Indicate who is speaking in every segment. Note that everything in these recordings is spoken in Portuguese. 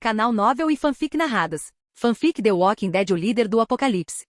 Speaker 1: Canal Novel e Fanfic Narradas. Fanfic The Walking Dead, o líder do apocalipse.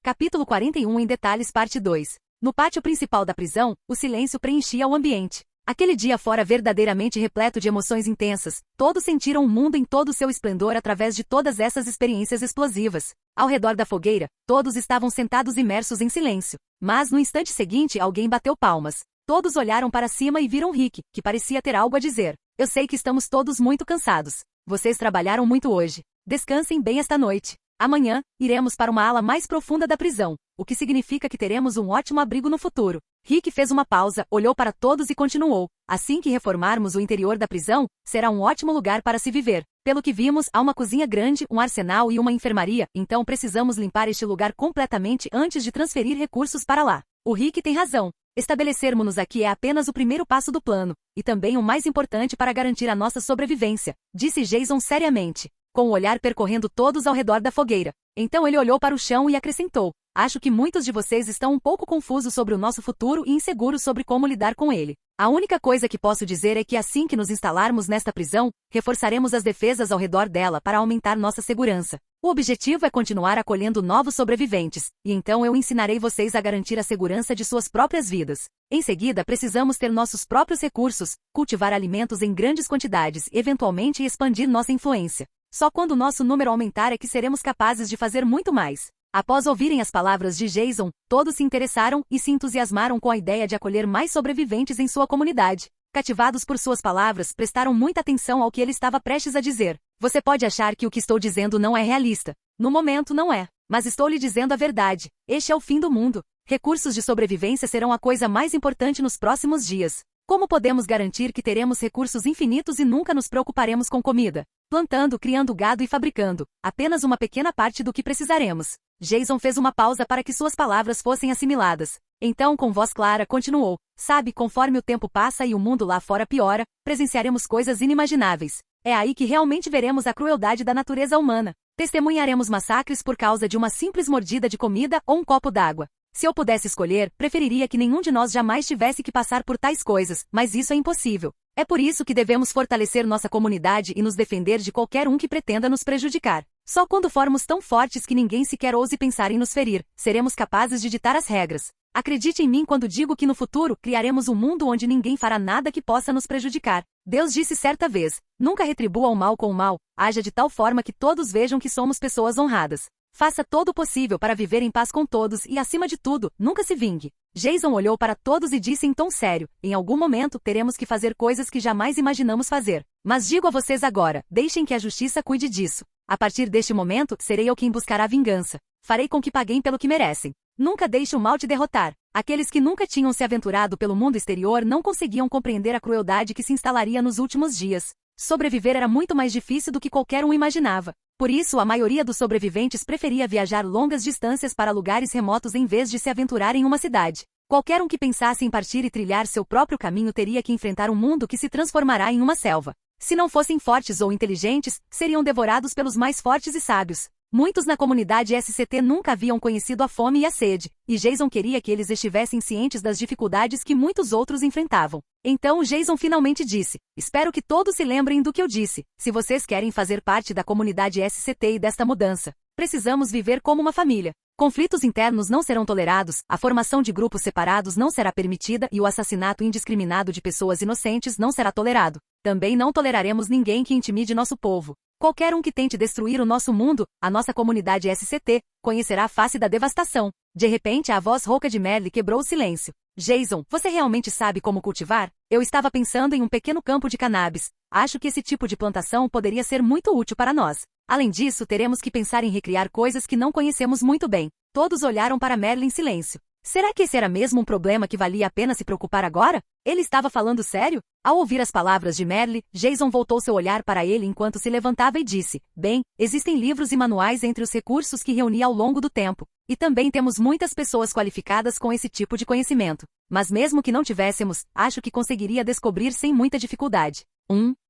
Speaker 1: Capítulo 41 em detalhes, parte 2. No pátio principal da prisão, o silêncio preenchia o ambiente. Aquele dia fora verdadeiramente repleto de emoções intensas. Todos sentiram o mundo em todo o seu esplendor através de todas essas experiências explosivas. Ao redor da fogueira, todos estavam sentados imersos em silêncio. Mas no instante seguinte alguém bateu palmas. Todos olharam para cima e viram Rick, que parecia ter algo a dizer. Eu sei que estamos todos muito cansados. Vocês trabalharam muito hoje. Descansem bem esta noite. Amanhã, iremos para uma ala mais profunda da prisão, o que significa que teremos um ótimo abrigo no futuro. Rick fez uma pausa, olhou para todos e continuou. Assim que reformarmos o interior da prisão, será um ótimo lugar para se viver. Pelo que vimos, há uma cozinha grande, um arsenal e uma enfermaria, então precisamos limpar este lugar completamente antes de transferir recursos para lá. O Rick tem razão. Estabelecermos-nos aqui é apenas o primeiro passo do plano, e também o mais importante para garantir a nossa sobrevivência, disse Jason seriamente, com o olhar percorrendo todos ao redor da fogueira. Então ele olhou para o chão e acrescentou: acho que muitos de vocês estão um pouco confusos sobre o nosso futuro e inseguros sobre como lidar com ele. A única coisa que posso dizer é que assim que nos instalarmos nesta prisão, reforçaremos as defesas ao redor dela para aumentar nossa segurança. O objetivo é continuar acolhendo novos sobreviventes, e então eu ensinarei vocês a garantir a segurança de suas próprias vidas. Em seguida, precisamos ter nossos próprios recursos, cultivar alimentos em grandes quantidades e eventualmente expandir nossa influência. Só quando nosso número aumentar é que seremos capazes de fazer muito mais. Após ouvirem as palavras de Jason, todos se interessaram e se entusiasmaram com a ideia de acolher mais sobreviventes em sua comunidade. Cativados por suas palavras, prestaram muita atenção ao que ele estava prestes a dizer. Você pode achar que o que estou dizendo não é realista. No momento não é. Mas estou lhe dizendo a verdade. Este é o fim do mundo. Recursos de sobrevivência serão a coisa mais importante nos próximos dias. Como podemos garantir que teremos recursos infinitos e nunca nos preocuparemos com comida? Plantando, criando gado e fabricando. Apenas uma pequena parte do que precisaremos. Jason fez uma pausa para que suas palavras fossem assimiladas. Então, com voz clara, continuou. Sabe, conforme o tempo passa e o mundo lá fora piora, presenciaremos coisas inimagináveis. É aí que realmente veremos a crueldade da natureza humana. Testemunharemos massacres por causa de uma simples mordida de comida ou um copo d'água. Se eu pudesse escolher, preferiria que nenhum de nós jamais tivesse que passar por tais coisas, mas isso é impossível. É por isso que devemos fortalecer nossa comunidade e nos defender de qualquer um que pretenda nos prejudicar. Só quando formos tão fortes que ninguém sequer ouse pensar em nos ferir, seremos capazes de ditar as regras. Acredite em mim quando digo que no futuro criaremos um mundo onde ninguém fará nada que possa nos prejudicar. Deus disse certa vez: nunca retribua o mal com o mal, haja de tal forma que todos vejam que somos pessoas honradas. Faça todo o possível para viver em paz com todos e, acima de tudo, nunca se vingue. Jason olhou para todos e disse em tom sério: em algum momento teremos que fazer coisas que jamais imaginamos fazer. Mas digo a vocês agora, deixem que a justiça cuide disso. A partir deste momento, serei eu quem buscará vingança. Farei com que paguem pelo que merecem. Nunca deixe o mal te derrotar. Aqueles que nunca tinham se aventurado pelo mundo exterior não conseguiam compreender a crueldade que se instalaria nos últimos dias. Sobreviver era muito mais difícil do que qualquer um imaginava. Por isso, a maioria dos sobreviventes preferia viajar longas distâncias para lugares remotos em vez de se aventurar em uma cidade. Qualquer um que pensasse em partir e trilhar seu próprio caminho teria que enfrentar um mundo que se transformará em uma selva. Se não fossem fortes ou inteligentes, seriam devorados pelos mais fortes e sábios. Muitos na comunidade SCT nunca haviam conhecido a fome e a sede, e Jason queria que eles estivessem cientes das dificuldades que muitos outros enfrentavam. Então Jason finalmente disse: espero que todos se lembrem do que eu disse. Se vocês querem fazer parte da comunidade SCT e desta mudança, precisamos viver como uma família. Conflitos internos não serão tolerados, a formação de grupos separados não será permitida e o assassinato indiscriminado de pessoas inocentes não será tolerado. Também não toleraremos ninguém que intimide nosso povo. Qualquer um que tente destruir o nosso mundo, a nossa comunidade SCT, conhecerá a face da devastação. De repente, a voz rouca de Merle quebrou o silêncio. Jason, você realmente sabe como cultivar? Eu estava pensando em um pequeno campo de cannabis. Acho que esse tipo de plantação poderia ser muito útil para nós. Além disso, teremos que pensar em recriar coisas que não conhecemos muito bem. Todos olharam para Merle em silêncio. Será que esse era mesmo um problema que valia a pena se preocupar agora? Ele estava falando sério? Ao ouvir as palavras de Merle, Jason voltou seu olhar para ele enquanto se levantava e disse: bem, existem livros e manuais entre os recursos que reuni ao longo do tempo. E também temos muitas pessoas qualificadas com esse tipo de conhecimento. Mas mesmo que não tivéssemos, acho que conseguiria descobrir sem muita dificuldade.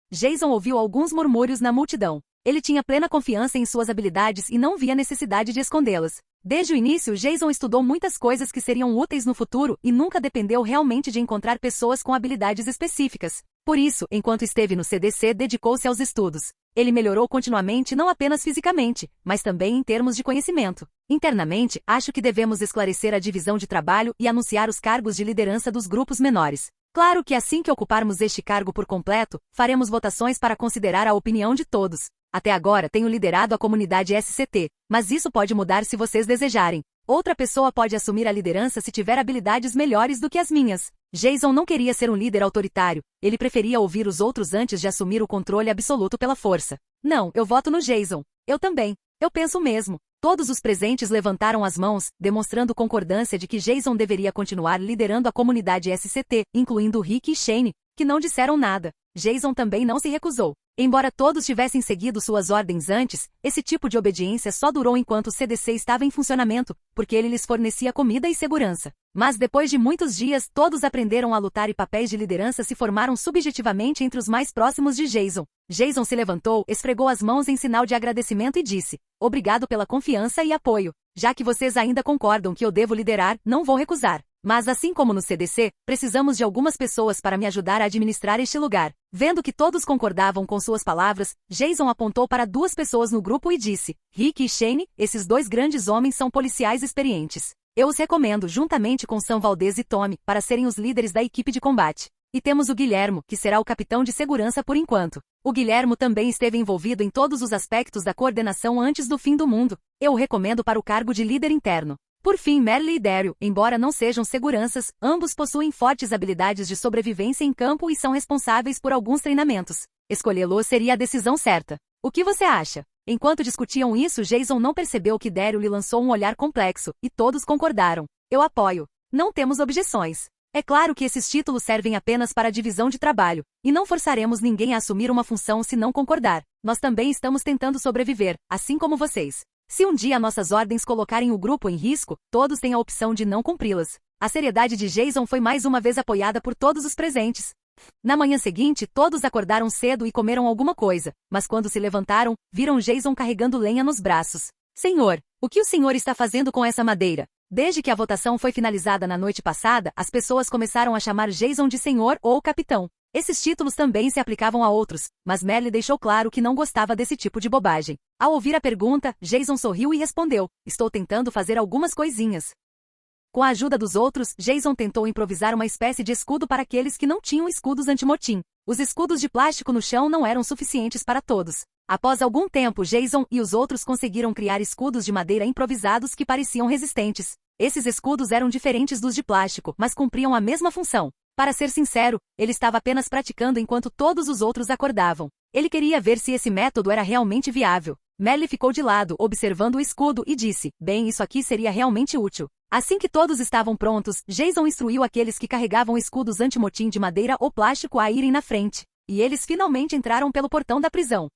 Speaker 1: Jason ouviu alguns murmúrios na multidão. Ele tinha plena confiança em suas habilidades e não via necessidade de escondê-las. Desde o início, Jason estudou muitas coisas que seriam úteis no futuro e nunca dependeu realmente de encontrar pessoas com habilidades específicas. Por isso, enquanto esteve no CDC, dedicou-se aos estudos. Ele melhorou continuamente não apenas fisicamente, mas também em termos de conhecimento. Internamente, acho que devemos esclarecer a divisão de trabalho e anunciar os cargos de liderança dos grupos menores. Claro que assim que ocuparmos este cargo por completo, faremos votações para considerar a opinião de todos. Até agora tenho liderado a comunidade SCT, mas isso pode mudar se vocês desejarem. Outra pessoa pode assumir a liderança se tiver habilidades melhores do que as minhas. Jason não queria ser um líder autoritário, ele preferia ouvir os outros antes de assumir o controle absoluto pela força. Não, eu voto no Jason. Eu também. Eu penso mesmo. Todos os presentes levantaram as mãos, demonstrando concordância de que Jason deveria continuar liderando a comunidade SCT, incluindo Rick e Shane, que não disseram nada. Jason também não se recusou. Embora todos tivessem seguido suas ordens antes, esse tipo de obediência só durou enquanto o CDC estava em funcionamento, porque ele lhes fornecia comida e segurança. Mas depois de muitos dias, todos aprenderam a lutar e papéis de liderança se formaram subjetivamente entre os mais próximos de Jason. Jason se levantou, esfregou as mãos em sinal de agradecimento e disse: "Obrigado pela confiança e apoio. Já que vocês ainda concordam que eu devo liderar, não vou recusar. Mas assim como no CDC, precisamos de algumas pessoas para me ajudar a administrar este lugar." Vendo que todos concordavam com suas palavras, Jason apontou para duas pessoas no grupo e disse: "Rick e Shane, esses dois grandes homens são policiais experientes. Eu os recomendo, juntamente com Sam Valdez e Tommy, para serem os líderes da equipe de combate. E temos o Guilhermo, que será o capitão de segurança por enquanto. O Guilhermo também esteve envolvido em todos os aspectos da coordenação antes do fim do mundo. Eu o recomendo para o cargo de líder interno." Por fim, Merle e Daryl, embora não sejam seguranças, ambos possuem fortes habilidades de sobrevivência em campo e são responsáveis por alguns treinamentos. Escolhê-los seria a decisão certa. O que você acha? Enquanto discutiam isso, Jason não percebeu que Daryl lhe lançou um olhar complexo, e todos concordaram. "Eu apoio. Não temos objeções. É claro que esses títulos servem apenas para a divisão de trabalho, e não forçaremos ninguém a assumir uma função se não concordar. Nós também estamos tentando sobreviver, assim como vocês. Se um dia nossas ordens colocarem o grupo em risco, todos têm a opção de não cumpri-las." A seriedade de Jason foi mais uma vez apoiada por todos os presentes. Na manhã seguinte, todos acordaram cedo e comeram alguma coisa, mas quando se levantaram, viram Jason carregando lenha nos braços. "Senhor, o que o senhor está fazendo com essa madeira?" Desde que a votação foi finalizada na noite passada, as pessoas começaram a chamar Jason de senhor ou capitão. Esses títulos também se aplicavam a outros, mas Merle deixou claro que não gostava desse tipo de bobagem. Ao ouvir a pergunta, Jason sorriu e respondeu: "Estou tentando fazer algumas coisinhas." Com a ajuda dos outros, Jason tentou improvisar uma espécie de escudo para aqueles que não tinham escudos anti-motim. Os escudos de plástico no chão não eram suficientes para todos. Após algum tempo, Jason e os outros conseguiram criar escudos de madeira improvisados que pareciam resistentes. Esses escudos eram diferentes dos de plástico, mas cumpriam a mesma função. Para ser sincero, ele estava apenas praticando enquanto todos os outros acordavam. Ele queria ver se esse método era realmente viável. Merle ficou de lado, observando o escudo, e disse: "Bem, isso aqui seria realmente útil." Assim que todos estavam prontos, Jason instruiu aqueles que carregavam escudos anti-motim de madeira ou plástico a irem na frente. E eles finalmente entraram pelo portão da prisão.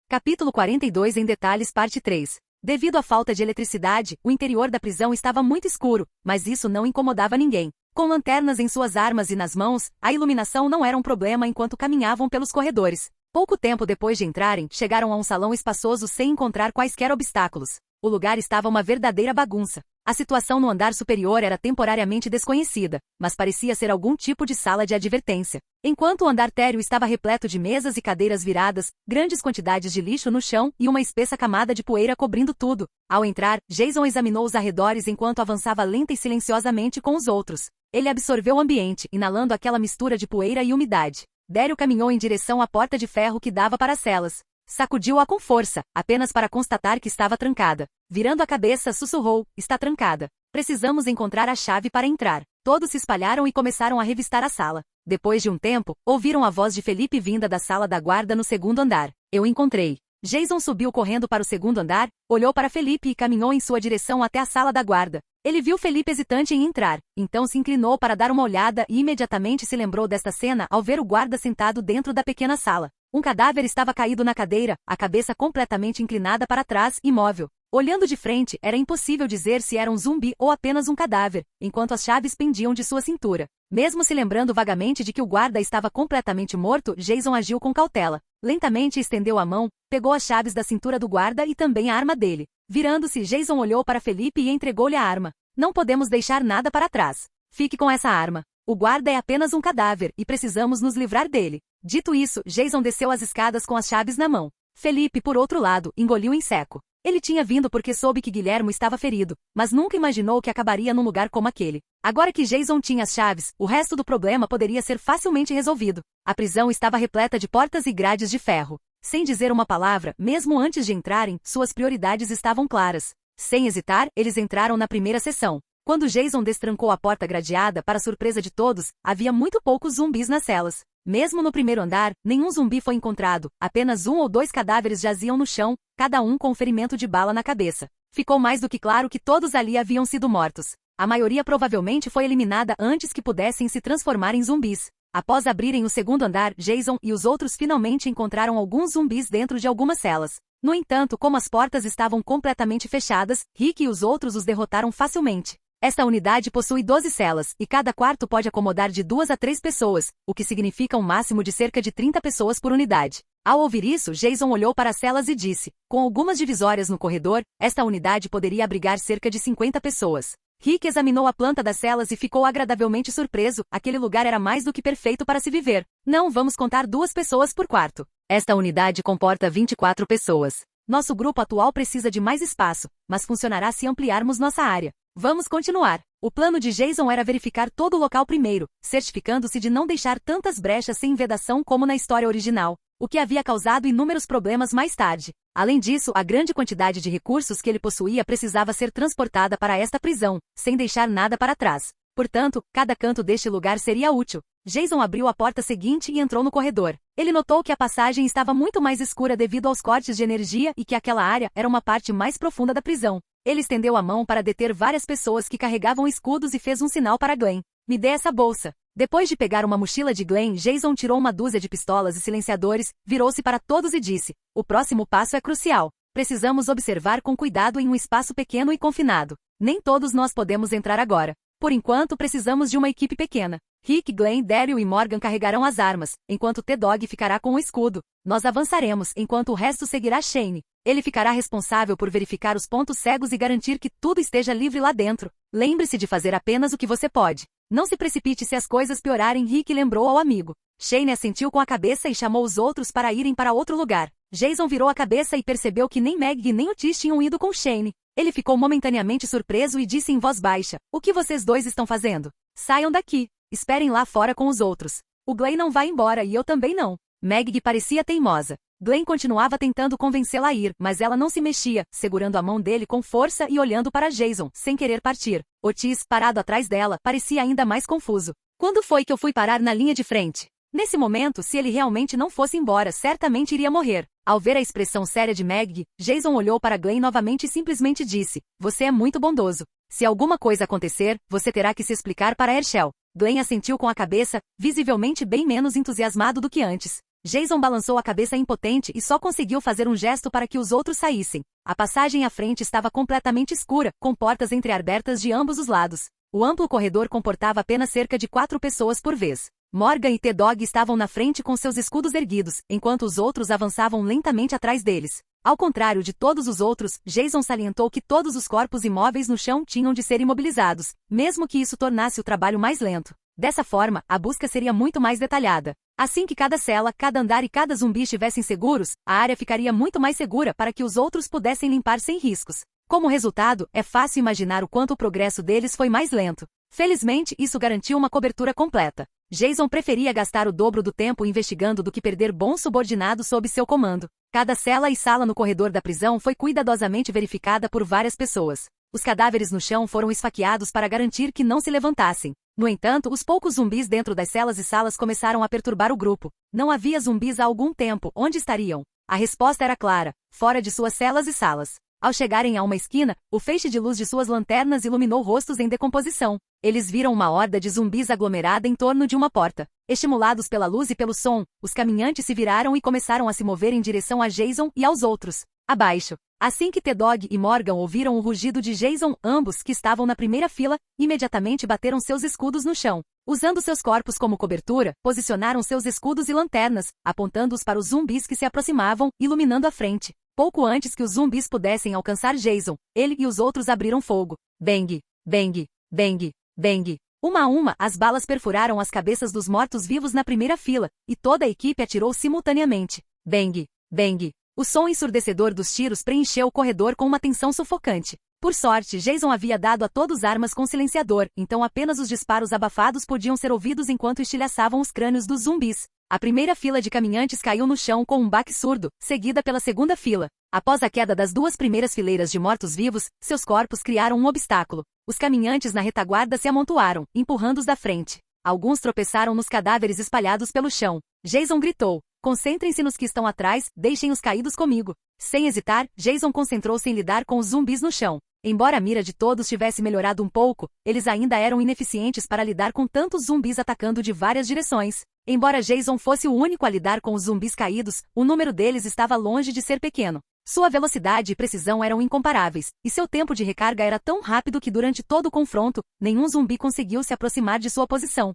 Speaker 1: Capítulo 42 em detalhes, parte 3. Devido à falta de eletricidade, o interior da prisão estava muito escuro, mas isso não incomodava ninguém. Com lanternas em suas armas e nas mãos, a iluminação não era um problema enquanto caminhavam pelos corredores. Pouco tempo depois de entrarem, chegaram a um salão espaçoso sem encontrar quaisquer obstáculos. O lugar estava uma verdadeira bagunça. A situação no andar superior era temporariamente desconhecida, mas parecia ser algum tipo de sala de advertência. Enquanto o andar térreo estava repleto de mesas e cadeiras viradas, grandes quantidades de lixo no chão e uma espessa camada de poeira cobrindo tudo. Ao entrar, Jason examinou os arredores enquanto avançava lenta e silenciosamente com os outros. Ele absorveu o ambiente, inalando aquela mistura de poeira e umidade. Daryl caminhou em direção à porta de ferro que dava para as celas. Sacudiu-a com força, apenas para constatar que estava trancada. Virando a cabeça, sussurrou: "Está trancada. Precisamos encontrar a chave para entrar." Todos se espalharam e começaram a revistar a sala. Depois de um tempo, ouviram a voz de Felipe vinda da sala da guarda no segundo andar. "Eu encontrei." Jason subiu correndo para o segundo andar, olhou para Felipe e caminhou em sua direção até a sala da guarda. Ele viu Felipe hesitante em entrar, então se inclinou para dar uma olhada e imediatamente se lembrou desta cena ao ver o guarda sentado dentro da pequena sala. Um cadáver estava caído na cadeira, a cabeça completamente inclinada para trás, imóvel. Olhando de frente, era impossível dizer se era um zumbi ou apenas um cadáver, enquanto as chaves pendiam de sua cintura. Mesmo se lembrando vagamente de que o guarda estava completamente morto, Jason agiu com cautela. Lentamente estendeu a mão, pegou as chaves da cintura do guarda e também a arma dele. Virando-se, Jason olhou para Felipe e entregou-lhe a arma. "Não podemos deixar nada para trás. Fique com essa arma. O guarda é apenas um cadáver e precisamos nos livrar dele." Dito isso, Jason desceu as escadas com as chaves na mão. Felipe, por outro lado, engoliu em seco. Ele tinha vindo porque soube que Guilhermo estava ferido, mas nunca imaginou que acabaria num lugar como aquele. Agora que Jason tinha as chaves, o resto do problema poderia ser facilmente resolvido. A prisão estava repleta de portas e grades de ferro. Sem dizer uma palavra, mesmo antes de entrarem, suas prioridades estavam claras. Sem hesitar, eles entraram na primeira sessão. Quando Jason destrancou a porta gradeada, para surpresa de todos, havia muito poucos zumbis nas celas. Mesmo no primeiro andar, nenhum zumbi foi encontrado, apenas 1 ou 2 cadáveres jaziam no chão, cada um com um ferimento de bala na cabeça. Ficou mais do que claro que todos ali haviam sido mortos. A maioria provavelmente foi eliminada antes que pudessem se transformar em zumbis. Após abrirem o segundo andar, Jason e os outros finalmente encontraram alguns zumbis dentro de algumas celas. No entanto, como as portas estavam completamente fechadas, Rick e os outros os derrotaram facilmente. Esta unidade possui 12 celas, e cada quarto pode acomodar de 2 a 3 pessoas, o que significa um máximo de cerca de 30 pessoas por unidade. Ao ouvir isso, Jason olhou para as celas e disse, com algumas divisórias no corredor, esta unidade poderia abrigar cerca de 50 pessoas. Rick examinou a planta das celas e ficou agradavelmente surpreso, aquele lugar era mais do que perfeito para se viver. Não vamos contar 2 pessoas por quarto. Esta unidade comporta 24 pessoas. Nosso grupo atual precisa de mais espaço, mas funcionará se ampliarmos nossa área. Vamos continuar. O plano de Jason era verificar todo o local primeiro, certificando-se de não deixar tantas brechas sem vedação como na história original, o que havia causado inúmeros problemas mais tarde. Além disso, a grande quantidade de recursos que ele possuía precisava ser transportada para esta prisão, sem deixar nada para trás. Portanto, cada canto deste lugar seria útil. Jason abriu a porta seguinte e entrou no corredor. Ele notou que a passagem estava muito mais escura devido aos cortes de energia e que aquela área era uma parte mais profunda da prisão. Ele estendeu a mão para deter várias pessoas que carregavam escudos e fez um sinal para Glenn. Me dê essa bolsa. Depois de pegar uma mochila de Glenn, Jason tirou uma dúzia de pistolas e silenciadores, virou-se para todos e disse, o próximo passo é crucial. Precisamos observar com cuidado em um espaço pequeno e confinado. Nem todos nós podemos entrar agora. Por enquanto, precisamos de uma equipe pequena. Rick, Glenn, Daryl e Morgan carregarão as armas, enquanto T-Dog ficará com o escudo. Nós avançaremos, enquanto o resto seguirá Shane. Ele ficará responsável por verificar os pontos cegos e garantir que tudo esteja livre lá dentro. Lembre-se de fazer apenas o que você pode. Não se precipite se as coisas piorarem, Rick lembrou ao amigo. Shane assentiu com a cabeça e chamou os outros para irem para outro lugar. Jason virou a cabeça e percebeu que nem Meg nem o Tish tinham ido com Shane. Ele ficou momentaneamente surpreso e disse em voz baixa, o que vocês dois estão fazendo? Saiam daqui. Esperem lá fora com os outros. O Glenn não vai embora e eu também não. Meg parecia teimosa. Glenn continuava tentando convencê-la a ir, mas ela não se mexia, segurando a mão dele com força e olhando para Jason, sem querer partir. Otis, parado atrás dela, parecia ainda mais confuso. Quando foi que eu fui parar na linha de frente? Nesse momento, se ele realmente não fosse embora, certamente iria morrer. Ao ver a expressão séria de Meg, Jason olhou para Glenn novamente e simplesmente disse, você é muito bondoso. Se alguma coisa acontecer, você terá que se explicar para Herschel. Glenn assentiu com a cabeça, visivelmente bem menos entusiasmado do que antes. Jason balançou a cabeça impotente e só conseguiu fazer um gesto para que os outros saíssem. A passagem à frente estava completamente escura, com portas entreabertas de ambos os lados. O amplo corredor comportava apenas cerca de 4 pessoas por vez. Morgan e T-Dog estavam na frente com seus escudos erguidos, enquanto os outros avançavam lentamente atrás deles. Ao contrário de todos os outros, Jason salientou que todos os corpos imóveis no chão tinham de ser imobilizados, mesmo que isso tornasse o trabalho mais lento. Dessa forma, a busca seria muito mais detalhada. Assim que cada cela, cada andar e cada zumbi estivessem seguros, a área ficaria muito mais segura para que os outros pudessem limpar sem riscos. Como resultado, é fácil imaginar o quanto o progresso deles foi mais lento. Felizmente, isso garantiu uma cobertura completa. Jason preferia gastar o dobro do tempo investigando do que perder bons subordinados sob seu comando. Cada cela e sala no corredor da prisão foi cuidadosamente verificada por várias pessoas. Os cadáveres no chão foram esfaqueados para garantir que não se levantassem. No entanto, os poucos zumbis dentro das celas e salas começaram a perturbar o grupo. Não havia zumbis há algum tempo. Onde estariam? A resposta era clara: fora de suas celas e salas. Ao chegarem a uma esquina, o feixe de luz de suas lanternas iluminou rostos em decomposição. Eles viram uma horda de zumbis aglomerada em torno de uma porta. Estimulados pela luz e pelo som, os caminhantes se viraram e começaram a se mover em direção a Jason e aos outros. Abaixo. Assim que T-Dog e Morgan ouviram o rugido de Jason, ambos, que estavam na primeira fila, imediatamente bateram seus escudos no chão. Usando seus corpos como cobertura, posicionaram seus escudos e lanternas, apontando-os para os zumbis que se aproximavam, iluminando a frente. Pouco antes que os zumbis pudessem alcançar Jason, ele e os outros abriram fogo. Bang! Bang! Bang! Bang! Uma a uma, as balas perfuraram as cabeças dos mortos-vivos na primeira fila, e toda a equipe atirou simultaneamente. Bang! Bang! O som ensurdecedor dos tiros preencheu o corredor com uma tensão sufocante. Por sorte, Jason havia dado a todos armas com silenciador, então apenas os disparos abafados podiam ser ouvidos enquanto estilhaçavam os crânios dos zumbis. A primeira fila de caminhantes caiu no chão com um baque surdo, seguida pela segunda fila. Após a queda das duas primeiras fileiras de mortos-vivos, seus corpos criaram um obstáculo. Os caminhantes na retaguarda se amontoaram, empurrando-os da frente. Alguns tropeçaram nos cadáveres espalhados pelo chão. Jason gritou: "Concentrem-se nos que estão atrás, deixem os caídos comigo." Sem hesitar, Jason concentrou-se em lidar com os zumbis no chão. Embora a mira de todos tivesse melhorado um pouco, eles ainda eram ineficientes para lidar com tantos zumbis atacando de várias direções. Embora Jason fosse o único a lidar com os zumbis caídos, o número deles estava longe de ser pequeno. Sua velocidade e precisão eram incomparáveis, e seu tempo de recarga era tão rápido que durante todo o confronto, nenhum zumbi conseguiu se aproximar de sua posição.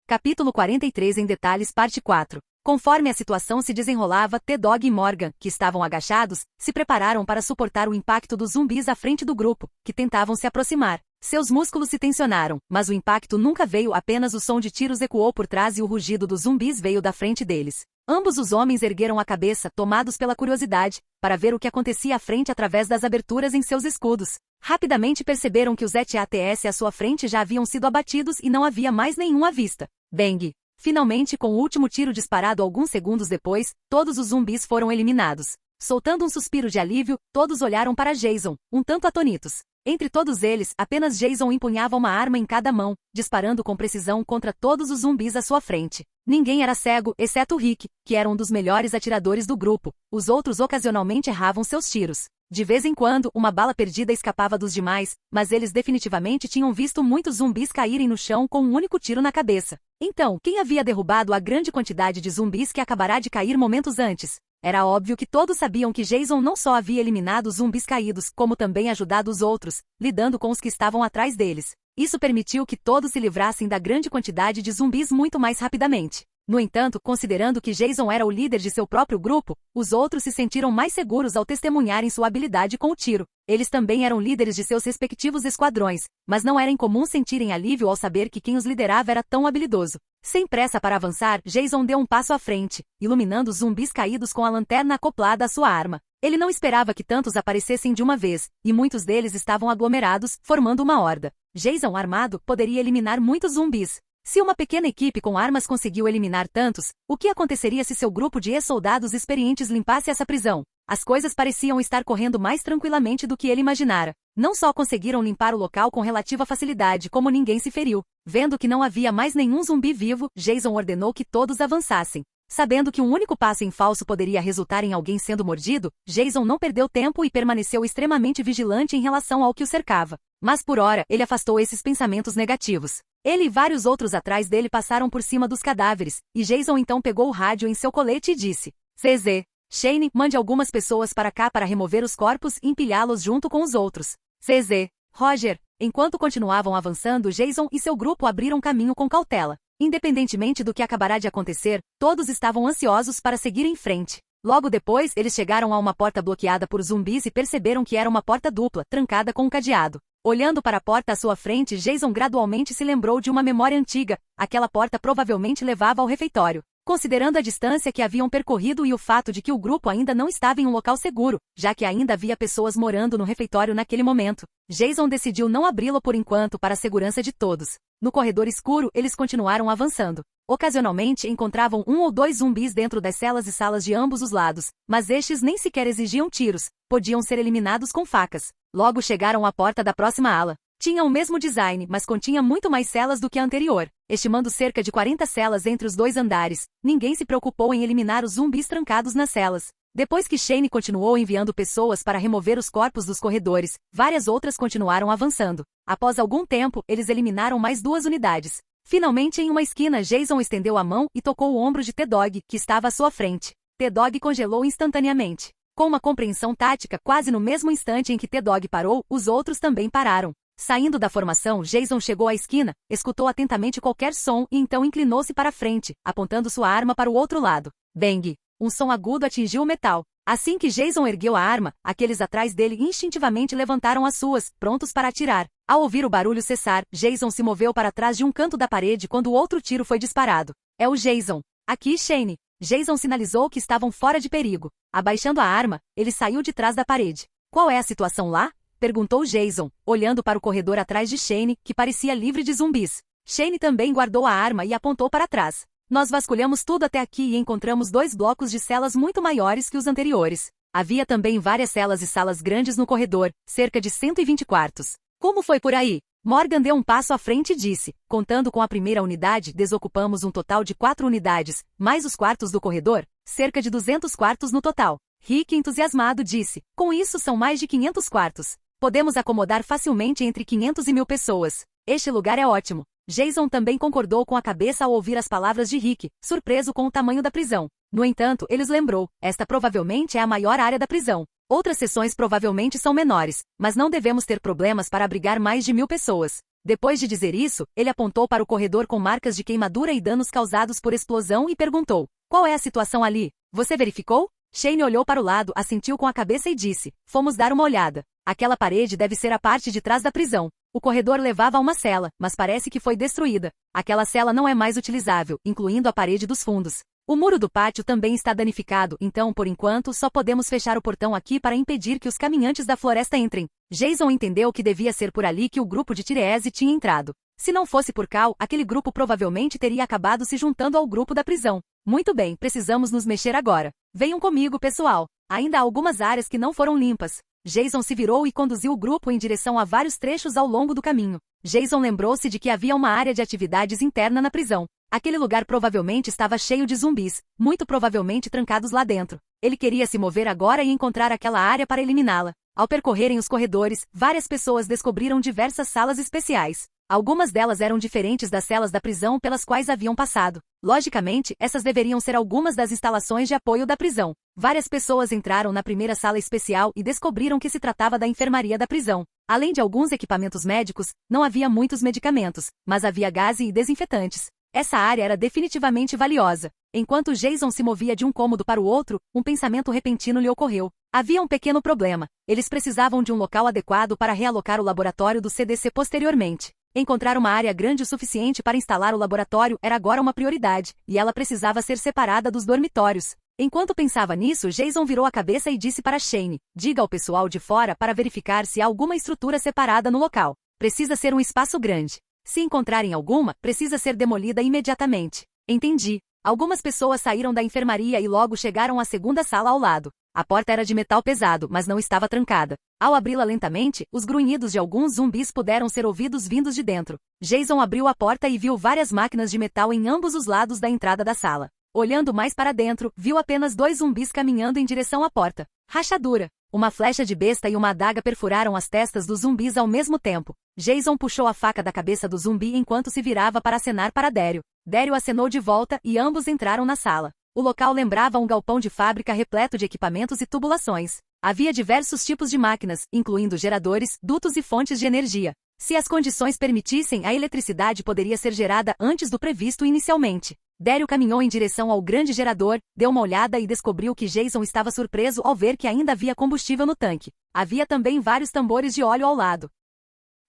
Speaker 1: Capítulo 43 em detalhes, parte 4. Conforme a situação se desenrolava, T-Dog e Morgan, que estavam agachados, se prepararam para suportar o impacto dos zumbis à frente do grupo, que tentavam se aproximar. Seus músculos se tensionaram, mas o impacto nunca veio, apenas o som de tiros ecoou por trás e o rugido dos zumbis veio da frente deles. Ambos os homens ergueram a cabeça, tomados pela curiosidade, para ver o que acontecia à frente através das aberturas em seus escudos. Rapidamente perceberam que os ETATS à sua frente já haviam sido abatidos e não havia mais nenhum à vista. Bang! Finalmente, com o último tiro disparado alguns segundos depois, todos os zumbis foram eliminados. Soltando um suspiro de alívio, todos olharam para Jason, um tanto atonitos. Entre todos eles, apenas Jason empunhava uma arma em cada mão, disparando com precisão contra todos os zumbis à sua frente. Ninguém era cego, exceto Rick, que era um dos melhores atiradores do grupo. Os outros ocasionalmente erravam seus tiros. De vez em quando, uma bala perdida escapava dos demais, mas eles definitivamente tinham visto muitos zumbis caírem no chão com um único tiro na cabeça. Então, quem havia derrubado a grande quantidade de zumbis que acabará de cair momentos antes? Era óbvio que todos sabiam que Jason não só havia eliminado os zumbis caídos, como também ajudado os outros, lidando com os que estavam atrás deles. Isso permitiu que todos se livrassem da grande quantidade de zumbis muito mais rapidamente. No entanto, considerando que Jason era o líder de seu próprio grupo, os outros se sentiram mais seguros ao testemunharem sua habilidade com o tiro. Eles também eram líderes de seus respectivos esquadrões, mas não era incomum sentirem alívio ao saber que quem os liderava era tão habilidoso. Sem pressa para avançar, Jason deu um passo à frente, iluminando os zumbis caídos com a lanterna acoplada à sua arma. Ele não esperava que tantos aparecessem de uma vez, e muitos deles estavam aglomerados, formando uma horda. Jason, armado, poderia eliminar muitos zumbis. Se uma pequena equipe com armas conseguiu eliminar tantos, o que aconteceria se seu grupo de ex-soldados experientes limpasse essa prisão? As coisas pareciam estar correndo mais tranquilamente do que ele imaginara. Não só conseguiram limpar o local com relativa facilidade, como ninguém se feriu. Vendo que não havia mais nenhum zumbi vivo, Jason ordenou que todos avançassem. Sabendo que um único passo em falso poderia resultar em alguém sendo mordido, Jason não perdeu tempo e permaneceu extremamente vigilante em relação ao que o cercava. Mas por hora, ele afastou esses pensamentos negativos. Ele e vários outros atrás dele passaram por cima dos cadáveres, e Jason então pegou o rádio em seu colete e disse: "CZ, Shane, mande algumas pessoas para cá para remover os corpos e empilhá-los junto com os outros." "CZ, Roger." Enquanto continuavam avançando, Jason e seu grupo abriram caminho com cautela. Independentemente do que acabará de acontecer, todos estavam ansiosos para seguir em frente. Logo depois, eles chegaram a uma porta bloqueada por zumbis e perceberam que era uma porta dupla, trancada com um cadeado. Olhando para a porta à sua frente, Jason gradualmente se lembrou de uma memória antiga. Aquela porta provavelmente levava ao refeitório. Considerando a distância que haviam percorrido e o fato de que o grupo ainda não estava em um local seguro, já que ainda havia pessoas morando no refeitório naquele momento, Jason decidiu não abri-lo por enquanto para a segurança de todos. No corredor escuro, eles continuaram avançando. Ocasionalmente encontravam um ou dois zumbis dentro das celas e salas de ambos os lados, mas estes nem sequer exigiam tiros, podiam ser eliminados com facas. Logo chegaram à porta da próxima ala. Tinha o mesmo design, mas continha muito mais celas do que a anterior, estimando cerca de 40 celas entre os dois andares. Ninguém se preocupou em eliminar os zumbis trancados nas celas. Depois que Shane continuou enviando pessoas para remover os corpos dos corredores, várias outras continuaram avançando. Após algum tempo, eles eliminaram mais 2 unidades. Finalmente, em uma esquina, Jason estendeu a mão e tocou o ombro de T-Dog, que estava à sua frente. T-Dog congelou instantaneamente. Com uma compreensão tática, quase no mesmo instante em que T-Dog parou, os outros também pararam. Saindo da formação, Jason chegou à esquina, escutou atentamente qualquer som e então inclinou-se para a frente, apontando sua arma para o outro lado. Bang! Um som agudo atingiu o metal. Assim que Jason ergueu a arma, aqueles atrás dele instintivamente levantaram as suas, prontos para atirar. Ao ouvir o barulho cessar, Jason se moveu para trás de um canto da parede quando o outro tiro foi disparado. É o Jason. Aqui, Shane. Jason sinalizou que estavam fora de perigo. Abaixando a arma, ele saiu de trás da parede. Qual é a situação lá? Perguntou Jason, olhando para o corredor atrás de Shane, que parecia livre de zumbis. Shane também guardou a arma e apontou para trás. Nós vasculhamos tudo até aqui e encontramos 2 blocos de celas muito maiores que os anteriores. Havia também várias celas e salas grandes no corredor, cerca de 120 quartos. Como foi por aí? Morgan deu um passo à frente e disse, contando com a primeira unidade, desocupamos um total de 4 unidades, mais os quartos do corredor, cerca de 200 quartos no total. Rick, entusiasmado, disse, com isso são mais de 500 quartos. Podemos acomodar facilmente entre 500 e 1000 pessoas. Este lugar é ótimo. Jason também concordou com a cabeça ao ouvir as palavras de Rick, surpreso com o tamanho da prisão. No entanto, ele lembrou, esta provavelmente é a maior área da prisão. Outras seções provavelmente são menores, mas não devemos ter problemas para abrigar mais de 1000 pessoas. Depois de dizer isso, ele apontou para o corredor com marcas de queimadura e danos causados por explosão e perguntou, qual é a situação ali? Você verificou? Shane olhou para o lado, assentiu com a cabeça e disse, fomos dar uma olhada. Aquela parede deve ser a parte de trás da prisão. O corredor levava a uma cela, mas parece que foi destruída. Aquela cela não é mais utilizável, incluindo a parede dos fundos. O muro do pátio também está danificado, então por enquanto só podemos fechar o portão aqui para impedir que os caminhantes da floresta entrem. Jason entendeu que devia ser por ali que o grupo de Tirese tinha entrado. Se não fosse por Cal, aquele grupo provavelmente teria acabado se juntando ao grupo da prisão. Muito bem, precisamos nos mexer agora. Venham comigo, pessoal. Ainda há algumas áreas que não foram limpas. Jason se virou e conduziu o grupo em direção a vários trechos ao longo do caminho. Jason lembrou-se de que havia uma área de atividades interna na prisão. Aquele lugar provavelmente estava cheio de zumbis, muito provavelmente trancados lá dentro. Ele queria se mover agora e encontrar aquela área para eliminá-la. Ao percorrerem os corredores, várias pessoas descobriram diversas salas especiais. Algumas delas eram diferentes das celas da prisão pelas quais haviam passado. Logicamente, essas deveriam ser algumas das instalações de apoio da prisão. Várias pessoas entraram na primeira sala especial e descobriram que se tratava da enfermaria da prisão. Além de alguns equipamentos médicos, não havia muitos medicamentos, mas havia gás e desinfetantes. Essa área era definitivamente valiosa. Enquanto Jason se movia de um cômodo para o outro, um pensamento repentino lhe ocorreu. Havia um pequeno problema. Eles precisavam de um local adequado para realocar o laboratório do CDC posteriormente. Encontrar uma área grande o suficiente para instalar o laboratório era agora uma prioridade, e ela precisava ser separada dos dormitórios. Enquanto pensava nisso, Jason virou a cabeça e disse para Shane, diga ao pessoal de fora para verificar se há alguma estrutura separada no local. Precisa ser um espaço grande. Se encontrarem alguma, precisa ser demolida imediatamente. Entendi. Algumas pessoas saíram da enfermaria e logo chegaram à segunda sala ao lado. A porta era de metal pesado, mas não estava trancada. Ao abri-la lentamente, os grunhidos de alguns zumbis puderam ser ouvidos vindos de dentro. Jason abriu a porta e viu várias máquinas de metal em ambos os lados da entrada da sala. Olhando mais para dentro, viu apenas 2 zumbis caminhando em direção à porta. Rachadura. Uma flecha de besta e uma adaga perfuraram as testas dos zumbis ao mesmo tempo. Jason puxou a faca da cabeça do zumbi enquanto se virava para acenar para Daryl. Daryl acenou de volta e ambos entraram na sala. O local lembrava um galpão de fábrica repleto de equipamentos e tubulações. Havia diversos tipos de máquinas, incluindo geradores, dutos e fontes de energia. Se as condições permitissem, a eletricidade poderia ser gerada antes do previsto inicialmente. Daryl caminhou em direção ao grande gerador, deu uma olhada e descobriu que Jason estava surpreso ao ver que ainda havia combustível no tanque. Havia também vários tambores de óleo ao lado.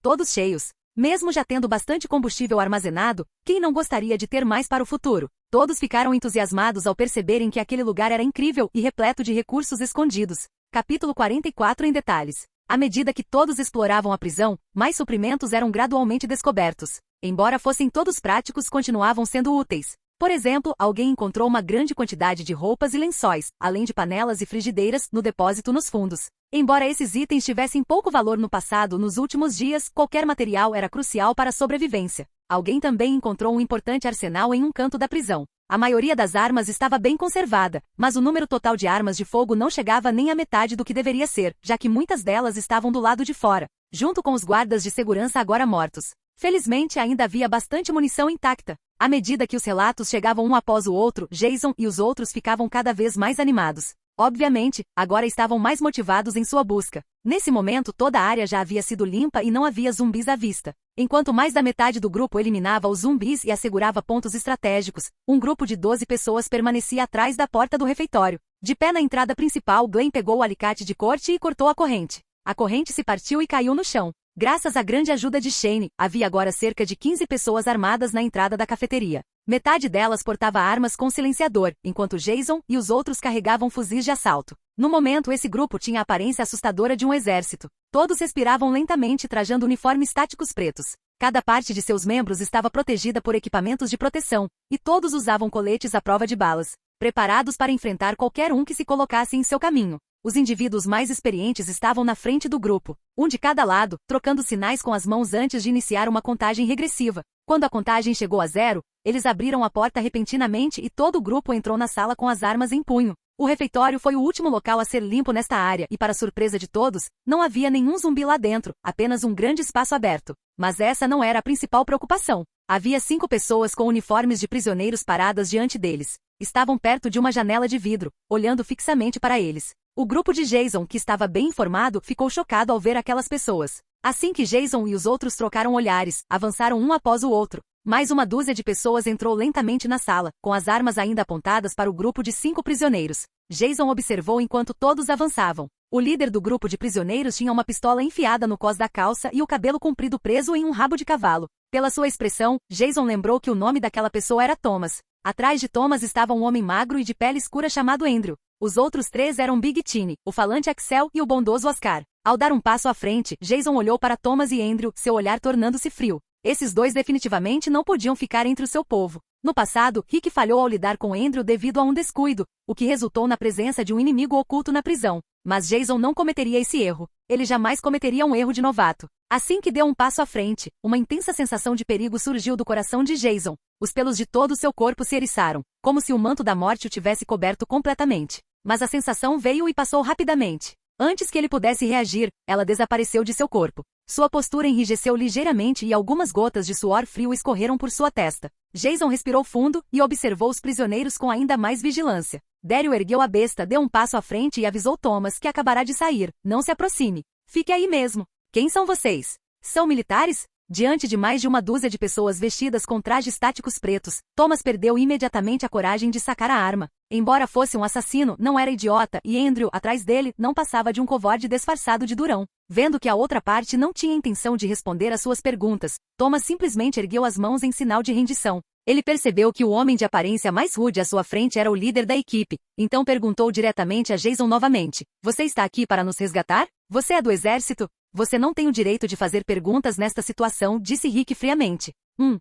Speaker 1: Todos cheios. Mesmo já tendo bastante combustível armazenado, quem não gostaria de ter mais para o futuro? Todos ficaram entusiasmados ao perceberem que aquele lugar era incrível e repleto de recursos escondidos. Capítulo 44 em detalhes. À medida que todos exploravam a prisão, mais suprimentos eram gradualmente descobertos. Embora fossem todos práticos, continuavam sendo úteis. Por exemplo, alguém encontrou uma grande quantidade de roupas e lençóis, além de panelas e frigideiras, no depósito nos fundos. Embora esses itens tivessem pouco valor no passado, nos últimos dias, qualquer material era crucial para a sobrevivência. Alguém também encontrou um importante arsenal em um canto da prisão. A maioria das armas estava bem conservada, mas o número total de armas de fogo não chegava nem à metade do que deveria ser, já que muitas delas estavam do lado de fora, junto com os guardas de segurança agora mortos. Felizmente ainda havia bastante munição intacta. À medida que os relatos chegavam um após o outro, Jason e os outros ficavam cada vez mais animados. Obviamente, agora estavam mais motivados em sua busca. Nesse momento toda a área já havia sido limpa e não havia zumbis à vista. Enquanto mais da metade do grupo eliminava os zumbis e assegurava pontos estratégicos, um grupo de 12 pessoas permanecia atrás da porta do refeitório. De pé na entrada principal, Glenn pegou o alicate de corte e cortou a corrente. A corrente se partiu e caiu no chão. Graças à grande ajuda de Shane, havia agora cerca de 15 pessoas armadas na entrada da cafeteria. Metade delas portava armas com silenciador, enquanto Jason e os outros carregavam fuzis de assalto. No momento, esse grupo tinha a aparência assustadora de um exército. Todos respiravam lentamente trajando uniformes táticos pretos. Cada parte de seus membros estava protegida por equipamentos de proteção, e todos usavam coletes à prova de balas, preparados para enfrentar qualquer um que se colocasse em seu caminho. Os indivíduos mais experientes estavam na frente do grupo, um de cada lado, trocando sinais com as mãos antes de iniciar uma contagem regressiva. Quando a contagem chegou a 0, eles abriram a porta repentinamente e todo o grupo entrou na sala com as armas em punho. O refeitório foi o último local a ser limpo nesta área e, para surpresa de todos, não havia nenhum zumbi lá dentro, apenas um grande espaço aberto. Mas essa não era a principal preocupação. Havia 5 pessoas com uniformes de prisioneiros paradas diante deles. Estavam perto de uma janela de vidro, olhando fixamente para eles. O grupo de Jason, que estava bem informado, ficou chocado ao ver aquelas pessoas. Assim que Jason e os outros trocaram olhares, avançaram um após o outro. Mais uma dúzia de pessoas entrou lentamente na sala, com as armas ainda apontadas para o grupo de 5 prisioneiros. Jason observou enquanto todos avançavam. O líder do grupo de prisioneiros tinha uma pistola enfiada no cós da calça e o cabelo comprido preso em um rabo de cavalo. Pela sua expressão, Jason lembrou que o nome daquela pessoa era Thomas. Atrás de Thomas estava um homem magro e de pele escura chamado Andrew. Os outros 3 eram Big Tiny, o falante Axel e o bondoso Oscar. Ao dar um passo à frente, Jason olhou para Thomas e Andrew, seu olhar tornando-se frio. Esses dois definitivamente não podiam ficar entre o seu povo. No passado, Rick falhou ao lidar com Andrew devido a um descuido, o que resultou na presença de um inimigo oculto na prisão. Mas Jason não cometeria esse erro. Ele jamais cometeria um erro de novato. Assim que deu um passo à frente, uma intensa sensação de perigo surgiu do coração de Jason. Os pelos de todo o seu corpo se eriçaram, como se o manto da morte o tivesse coberto completamente. Mas a sensação veio e passou rapidamente. Antes que ele pudesse reagir, ela desapareceu de seu corpo. Sua postura enrijeceu ligeiramente e algumas gotas de suor frio escorreram por sua testa. Jason respirou fundo e observou os prisioneiros com ainda mais vigilância. Daryl ergueu a besta, deu um passo à frente e avisou Thomas que acabará de sair. Não se aproxime. Fique aí mesmo. Quem são vocês? São militares? Diante de mais de uma dúzia de pessoas vestidas com trajes táticos pretos, Thomas perdeu imediatamente a coragem de sacar a arma. Embora fosse um assassino, não era idiota e Andrew, atrás dele, não passava de um covarde disfarçado de durão. Vendo que a outra parte não tinha intenção de responder às suas perguntas, Thomas simplesmente ergueu as mãos em sinal de rendição. Ele percebeu que o homem de aparência mais rude à sua frente era o líder da equipe, então perguntou diretamente a Jason novamente: "Você está aqui para nos resgatar? Você é do exército? Você não tem o direito de fazer perguntas nesta situação", disse Rick friamente.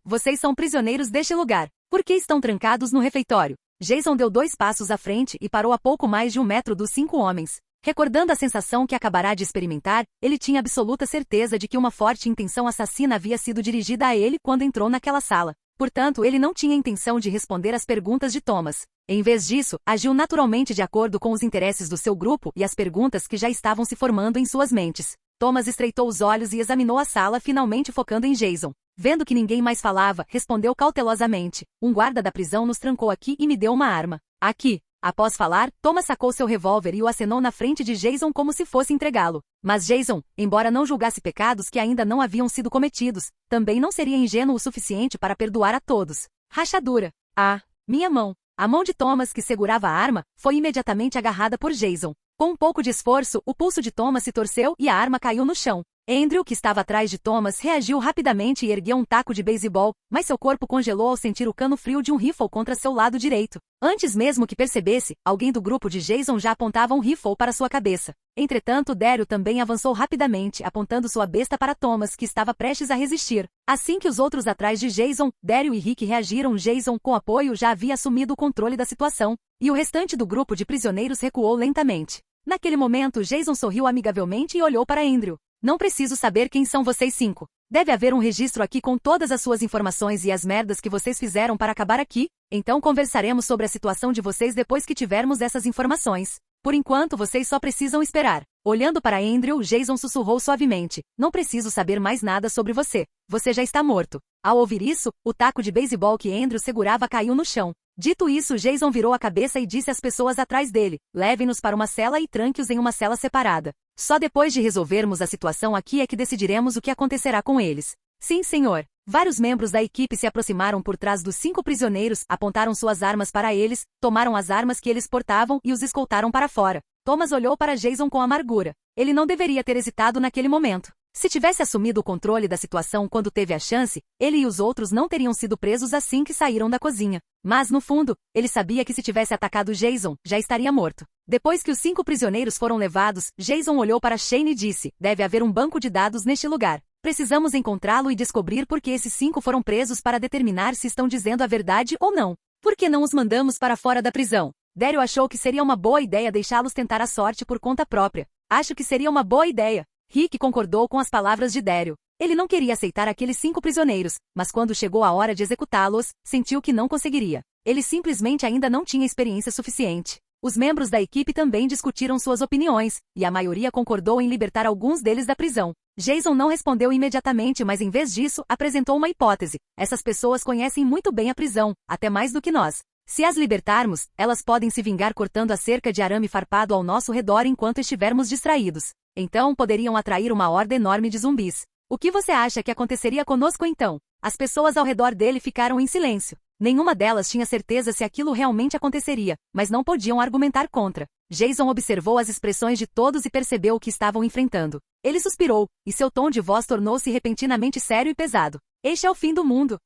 Speaker 1: Vocês são prisioneiros deste lugar. Por que estão trancados no refeitório?" Jason deu 2 passos à frente e parou a pouco mais de 1 metro dos 5 homens. Recordando a sensação que acabará de experimentar, ele tinha absoluta certeza de que uma forte intenção assassina havia sido dirigida a ele quando entrou naquela sala. Portanto, ele não tinha intenção de responder às perguntas de Thomas. Em vez disso, agiu naturalmente de acordo com os interesses do seu grupo e as perguntas que já estavam se formando em suas mentes. Thomas estreitou os olhos e examinou a sala, finalmente focando em Jason. Vendo que ninguém mais falava, respondeu cautelosamente: "Um guarda da prisão nos trancou aqui e me deu uma arma. Aqui." Após falar, Thomas sacou seu revólver e o acenou na frente de Jason como se fosse entregá-lo. Mas Jason, embora não julgasse pecados que ainda não haviam sido cometidos, também não seria ingênuo o suficiente para perdoar a todos. Rachadura. Minha mão. A mão de Thomas, que segurava a arma, foi imediatamente agarrada por Jason. Com um pouco de esforço, o pulso de Thomas se torceu e a arma caiu no chão. Andrew, que estava atrás de Thomas, reagiu rapidamente e ergueu um taco de beisebol, mas seu corpo congelou ao sentir o cano frio de um rifle contra seu lado direito. Antes mesmo que percebesse, alguém do grupo de Jason já apontava um rifle para sua cabeça. Entretanto, Daryl também avançou rapidamente, apontando sua besta para Thomas, que estava prestes a resistir. Assim que os outros atrás de Jason, Daryl e Rick reagiram, Jason, com apoio, já havia assumido o controle da situação, e o restante do grupo de prisioneiros recuou lentamente. Naquele momento, Jason sorriu amigavelmente e olhou para Andrew. "Não preciso saber quem são vocês 5. Deve haver um registro aqui com todas as suas informações e as merdas que vocês fizeram para acabar aqui, então conversaremos sobre a situação de vocês depois que tivermos essas informações. Por enquanto vocês só precisam esperar." Olhando para Andrew, Jason sussurrou suavemente: "Não preciso saber mais nada sobre você. Você já está morto." Ao ouvir isso, o taco de beisebol que Andrew segurava caiu no chão. Dito isso, Jason virou a cabeça e disse às pessoas atrás dele: "Levem-nos para uma cela e tranque-os em uma cela separada. Só depois de resolvermos a situação aqui é que decidiremos o que acontecerá com eles." "Sim, senhor." Vários membros da equipe se aproximaram por trás dos 5 prisioneiros, apontaram suas armas para eles, tomaram as armas que eles portavam e os escoltaram para fora. Thomas olhou para Jason com amargura. Ele não deveria ter hesitado naquele momento. Se tivesse assumido o controle da situação quando teve a chance, ele e os outros não teriam sido presos assim que saíram da cozinha. Mas, no fundo, ele sabia que se tivesse atacado Jason, já estaria morto. Depois que os 5 prisioneiros foram levados, Jason olhou para Shane e disse: deve haver um banco de dados neste lugar. Precisamos encontrá-lo e descobrir por que esses 5 foram presos para determinar se estão dizendo a verdade ou não. Por que não os mandamos para fora da prisão? Daryl achou que seria uma boa ideia deixá-los tentar a sorte por conta própria. Acho que seria uma boa ideia. Rick concordou com as palavras de Daryl. Ele não queria aceitar aqueles 5 prisioneiros, mas quando chegou a hora de executá-los, sentiu que não conseguiria. Ele simplesmente ainda não tinha experiência suficiente. Os membros da equipe também discutiram suas opiniões, e a maioria concordou em libertar alguns deles da prisão. Jason não respondeu imediatamente, mas em vez disso, apresentou uma hipótese. Essas pessoas conhecem muito bem a prisão, até mais do que nós. Se as libertarmos, elas podem se vingar cortando a cerca de arame farpado ao nosso redor enquanto estivermos distraídos. Então poderiam atrair uma horda enorme de zumbis. O que você acha que aconteceria conosco então? As pessoas ao redor dele ficaram em silêncio. Nenhuma delas tinha certeza se aquilo realmente aconteceria, mas não podiam argumentar contra. Jason observou as expressões de todos e percebeu o que estavam enfrentando. Ele suspirou, e seu tom de voz tornou-se repentinamente sério e pesado. Este é o fim do mundo.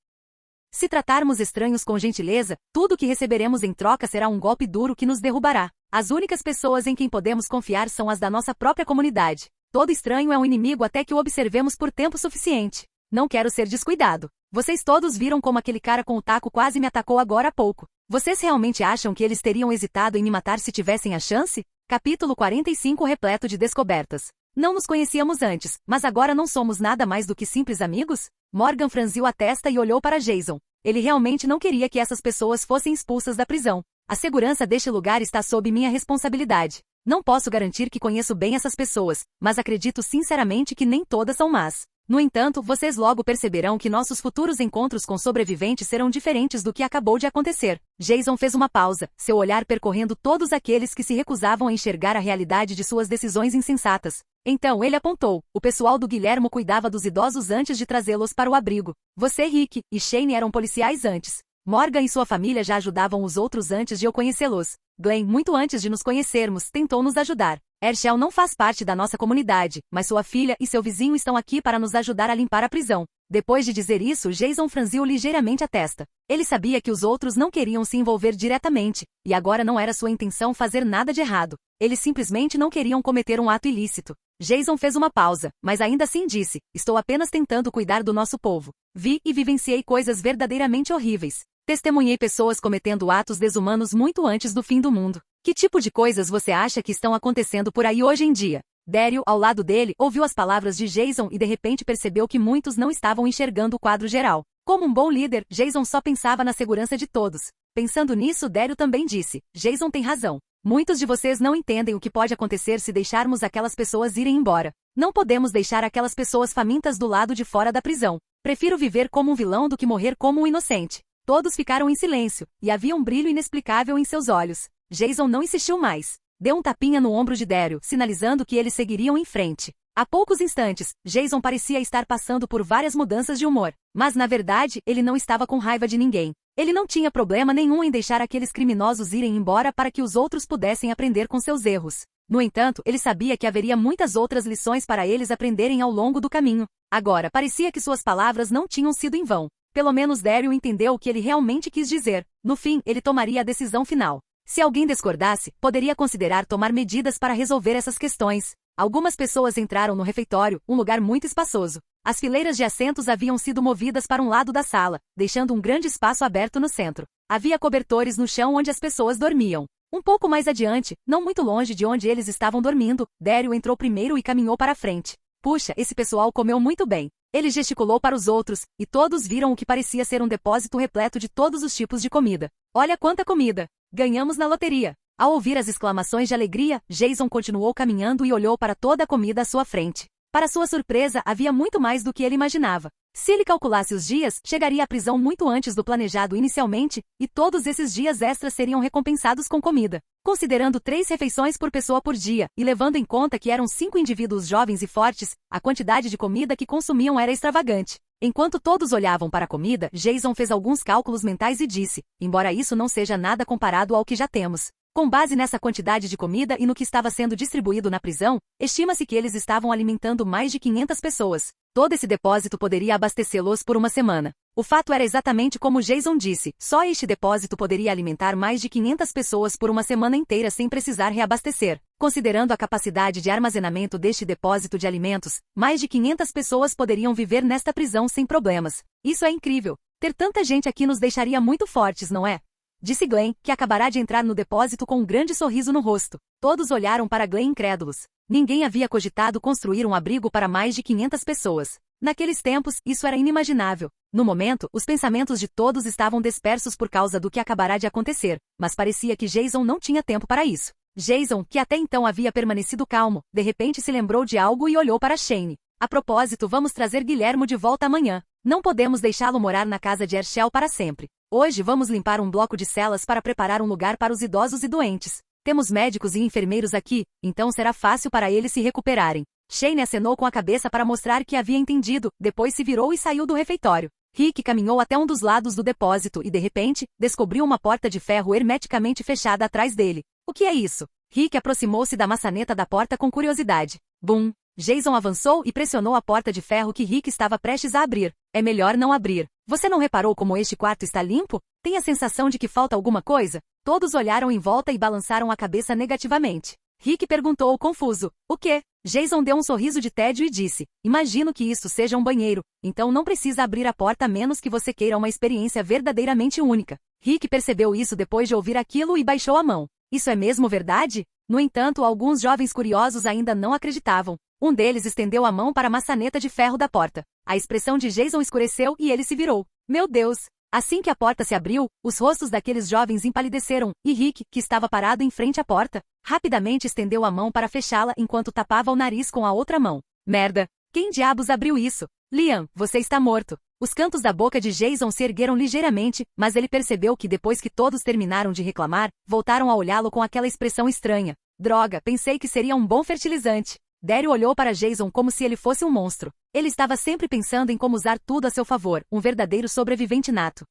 Speaker 1: Se tratarmos estranhos com gentileza, tudo o que receberemos em troca será um golpe duro que nos derrubará. As únicas pessoas em quem podemos confiar são as da nossa própria comunidade. Todo estranho é um inimigo até que o observemos por tempo suficiente. Não quero ser descuidado. Vocês todos viram como aquele cara com o taco quase me atacou agora há pouco. Vocês realmente acham que eles teriam hesitado em me matar se tivessem a chance? Capítulo 45 repleto de descobertas. Não nos conhecíamos antes, mas agora não somos nada mais do que simples amigos? Morgan franziu a testa e olhou para Jason. Ele realmente não queria que essas pessoas fossem expulsas da prisão. A segurança deste lugar está sob minha responsabilidade. Não posso garantir que conheço bem essas pessoas, mas acredito sinceramente que nem todas são más. No entanto, vocês logo perceberão que nossos futuros encontros com sobreviventes serão diferentes do que acabou de acontecer. Jason fez uma pausa, seu olhar percorrendo todos aqueles que se recusavam a enxergar a realidade de suas decisões insensatas. Então ele apontou: o pessoal do Guilhermo cuidava dos idosos antes de trazê-los para o abrigo. Você, Rick, e Shane eram policiais antes. Morgan e sua família já ajudavam os outros antes de eu conhecê-los. Glenn, muito antes de nos conhecermos, tentou nos ajudar. Herschel não faz parte da nossa comunidade, mas sua filha e seu vizinho estão aqui para nos ajudar a limpar a prisão. Depois de dizer isso, Jason franziu ligeiramente a testa. Ele sabia que os outros não queriam se envolver diretamente, e agora não era sua intenção fazer nada de errado. Eles simplesmente não queriam cometer um ato ilícito. Jason fez uma pausa, mas ainda assim disse: estou apenas tentando cuidar do nosso povo. Vi e vivenciei coisas verdadeiramente horríveis. Testemunhei pessoas cometendo atos desumanos muito antes do fim do mundo. Que tipo de coisas você acha que estão acontecendo por aí hoje em dia? Daryl, ao lado dele, ouviu as palavras de Jason e de repente percebeu que muitos não estavam enxergando o quadro geral. Como um bom líder, Jason só pensava na segurança de todos. Pensando nisso, Daryl também disse: Jason tem razão. Muitos de vocês não entendem o que pode acontecer se deixarmos aquelas pessoas irem embora. Não podemos deixar aquelas pessoas famintas do lado de fora da prisão. Prefiro viver como um vilão do que morrer como um inocente. Todos ficaram em silêncio, e havia um brilho inexplicável em seus olhos. Jason não insistiu mais. Deu um tapinha no ombro de Daryl, sinalizando que eles seguiriam em frente. Há poucos instantes, Jason parecia estar passando por várias mudanças de humor. Mas na verdade, ele não estava com raiva de ninguém. Ele não tinha problema nenhum em deixar aqueles criminosos irem embora para que os outros pudessem aprender com seus erros. No entanto, ele sabia que haveria muitas outras lições para eles aprenderem ao longo do caminho. Agora, parecia que suas palavras não tinham sido em vão. Pelo menos Daryl entendeu o que ele realmente quis dizer. No fim, ele tomaria a decisão final. Se alguém discordasse, poderia considerar tomar medidas para resolver essas questões. Algumas pessoas entraram no refeitório, um lugar muito espaçoso. As fileiras de assentos haviam sido movidas para um lado da sala, deixando um grande espaço aberto no centro. Havia cobertores no chão onde as pessoas dormiam. Um pouco mais adiante, não muito longe de onde eles estavam dormindo, Daryl entrou primeiro e caminhou para a frente. Puxa, esse pessoal comeu muito bem. Ele gesticulou para os outros, e todos viram o que parecia ser um depósito repleto de todos os tipos de comida. Olha quanta comida! Ganhamos na loteria! Ao ouvir as exclamações de alegria, Jason continuou caminhando e olhou para toda a comida à sua frente. Para sua surpresa, havia muito mais do que ele imaginava. Se ele calculasse os dias, chegaria à prisão muito antes do planejado inicialmente, e todos esses dias extras seriam recompensados com comida. Considerando 3 refeições por pessoa por dia, e levando em conta que eram 5 indivíduos jovens e fortes, a quantidade de comida que consumiam era extravagante. Enquanto todos olhavam para a comida, Jason fez alguns cálculos mentais e disse: embora isso não seja nada comparado ao que já temos, Com base nessa quantidade de comida e no que estava sendo distribuído na prisão, estima-se que eles estavam alimentando mais de 500 pessoas. Todo esse depósito poderia abastecê-los por uma semana. O fato era exatamente como Jason disse, só este depósito poderia alimentar mais de 500 pessoas por uma semana inteira sem precisar reabastecer. Considerando a capacidade de armazenamento deste depósito de alimentos, mais de 500 pessoas poderiam viver nesta prisão sem problemas. Isso é incrível. Ter tanta gente aqui nos deixaria muito fortes, não é? Disse Glenn, que acabará de entrar no depósito com um grande sorriso no rosto. Todos olharam para Glenn incrédulos. Ninguém havia cogitado construir um abrigo para mais de 500 pessoas. Naqueles tempos, isso era inimaginável. No momento, os pensamentos de todos estavam dispersos por causa do que acabará de acontecer, mas parecia que Jason não tinha tempo para isso. Jason, que até então havia permanecido calmo, de repente se lembrou de algo e olhou para Shane. A propósito, vamos trazer Guilhermo de volta amanhã. Não podemos deixá-lo morar na casa de Herschel para sempre. Hoje vamos limpar um bloco de celas para preparar um lugar para os idosos e doentes. Temos médicos e enfermeiros aqui, então será fácil para eles se recuperarem. Shane acenou com a cabeça para mostrar que havia entendido, depois se virou e saiu do refeitório. Rick caminhou até um dos lados do depósito e, de repente, descobriu uma porta de ferro hermeticamente fechada atrás dele. O que é isso? Rick aproximou-se da maçaneta da porta com curiosidade. Bum! Jason avançou e pressionou a porta de ferro que Rick estava prestes a abrir. É melhor não abrir. Você não reparou como este quarto está limpo? Tem a sensação de que falta alguma coisa? Todos olharam em volta e balançaram a cabeça negativamente. Rick perguntou confuso. O quê? Jason deu um sorriso de tédio e disse, imagino que isso seja um banheiro, então não precisa abrir a porta a menos que você queira uma experiência verdadeiramente única. Rick percebeu isso depois de ouvir aquilo e baixou a mão. Isso é mesmo verdade? No entanto, alguns jovens curiosos ainda não acreditavam. Um deles estendeu a mão para a maçaneta de ferro da porta. A expressão de Jason escureceu e ele se virou. Meu Deus! Assim que a porta se abriu, os rostos daqueles jovens empalideceram, e Rick, que estava parado em frente à porta, rapidamente estendeu a mão para fechá-la enquanto tapava o nariz com a outra mão. Merda! Quem diabos abriu isso? Liam, você está morto. Os cantos da boca de Jason se ergueram ligeiramente, mas ele percebeu que depois que todos terminaram de reclamar, voltaram a olhá-lo com aquela expressão estranha. Droga, pensei que seria um bom fertilizante. Daryl olhou para Jason como se ele fosse um monstro. Ele estava sempre pensando em como usar tudo a seu favor, um verdadeiro sobrevivente nato.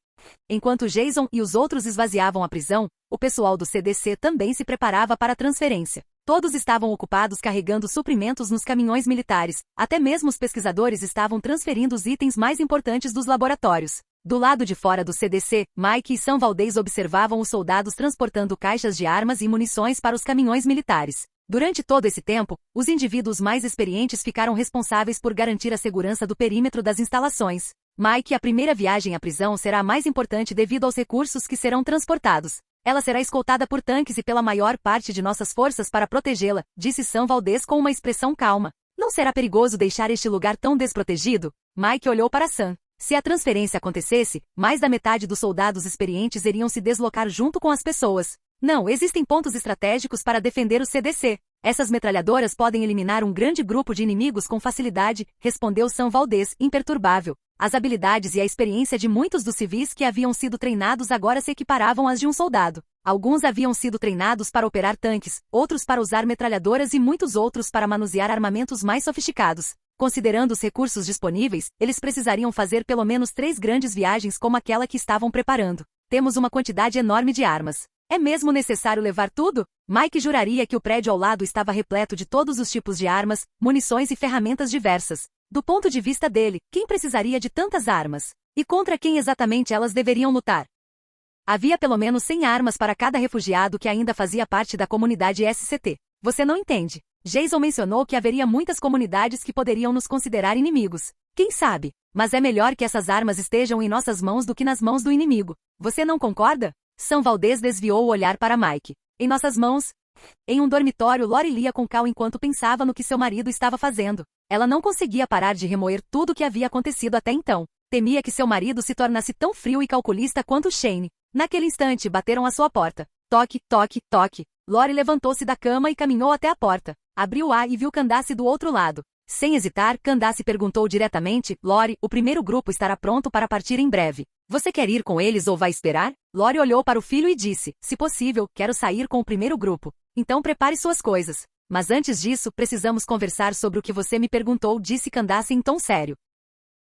Speaker 1: Enquanto Jason e os outros esvaziavam a prisão, o pessoal do CDC também se preparava para a transferência. Todos estavam ocupados carregando suprimentos nos caminhões militares, até mesmo os pesquisadores estavam transferindo os itens mais importantes dos laboratórios. Do lado de fora do CDC, Mike e Sam Valdez observavam os soldados transportando caixas de armas e munições para os caminhões militares. Durante todo esse tempo, os indivíduos mais experientes ficaram responsáveis por garantir a segurança do perímetro das instalações. Mike, a primeira viagem à prisão será a mais importante devido aos recursos que serão transportados. Ela será escoltada por tanques e pela maior parte de nossas forças para protegê-la, disse Sam Valdez com uma expressão calma. Não será perigoso deixar este lugar tão desprotegido? Mike olhou para Sam. Se a transferência acontecesse, mais da metade dos soldados experientes iriam se deslocar junto com as pessoas. Não, existem pontos estratégicos para defender o CDC. Essas metralhadoras podem eliminar um grande grupo de inimigos com facilidade, respondeu Sam Valdez, imperturbável. As habilidades e a experiência de muitos dos civis que haviam sido treinados agora se equiparavam às de um soldado. Alguns haviam sido treinados para operar tanques, outros para usar metralhadoras e muitos outros para manusear armamentos mais sofisticados. Considerando os recursos disponíveis, eles precisariam fazer pelo menos 3 grandes viagens como aquela que estavam preparando. Temos uma quantidade enorme de armas. É mesmo necessário levar tudo? Mike juraria que o prédio ao lado estava repleto de todos os tipos de armas, munições e ferramentas diversas. Do ponto de vista dele, quem precisaria de tantas armas? E contra quem exatamente elas deveriam lutar? Havia pelo menos 100 armas para cada refugiado que ainda fazia parte da comunidade SCT. Você não entende. Jason mencionou que haveria muitas comunidades que poderiam nos considerar inimigos. Quem sabe? Mas é melhor que essas armas estejam em nossas mãos do que nas mãos do inimigo. Você não concorda? Sam Valdez desviou o olhar para Mike. Em nossas mãos? Em um dormitório, Lori lia com cal enquanto pensava no que seu marido estava fazendo. Ela não conseguia parar de remoer tudo o que havia acontecido até então. Temia que seu marido se tornasse tão frio e calculista quanto Shane. Naquele instante, bateram à sua porta. Toque, toque, toque. Lori levantou-se da cama e caminhou até a porta. Abriu-a e viu Candace do outro lado. Sem hesitar, Candace perguntou diretamente, Lori, o primeiro grupo estará pronto para partir em breve. Você quer ir com eles ou vai esperar? Lori olhou para o filho e disse, se possível, quero sair com o primeiro grupo. Então prepare suas coisas. Mas antes disso, precisamos conversar sobre o que você me perguntou, disse Candace em tom sério.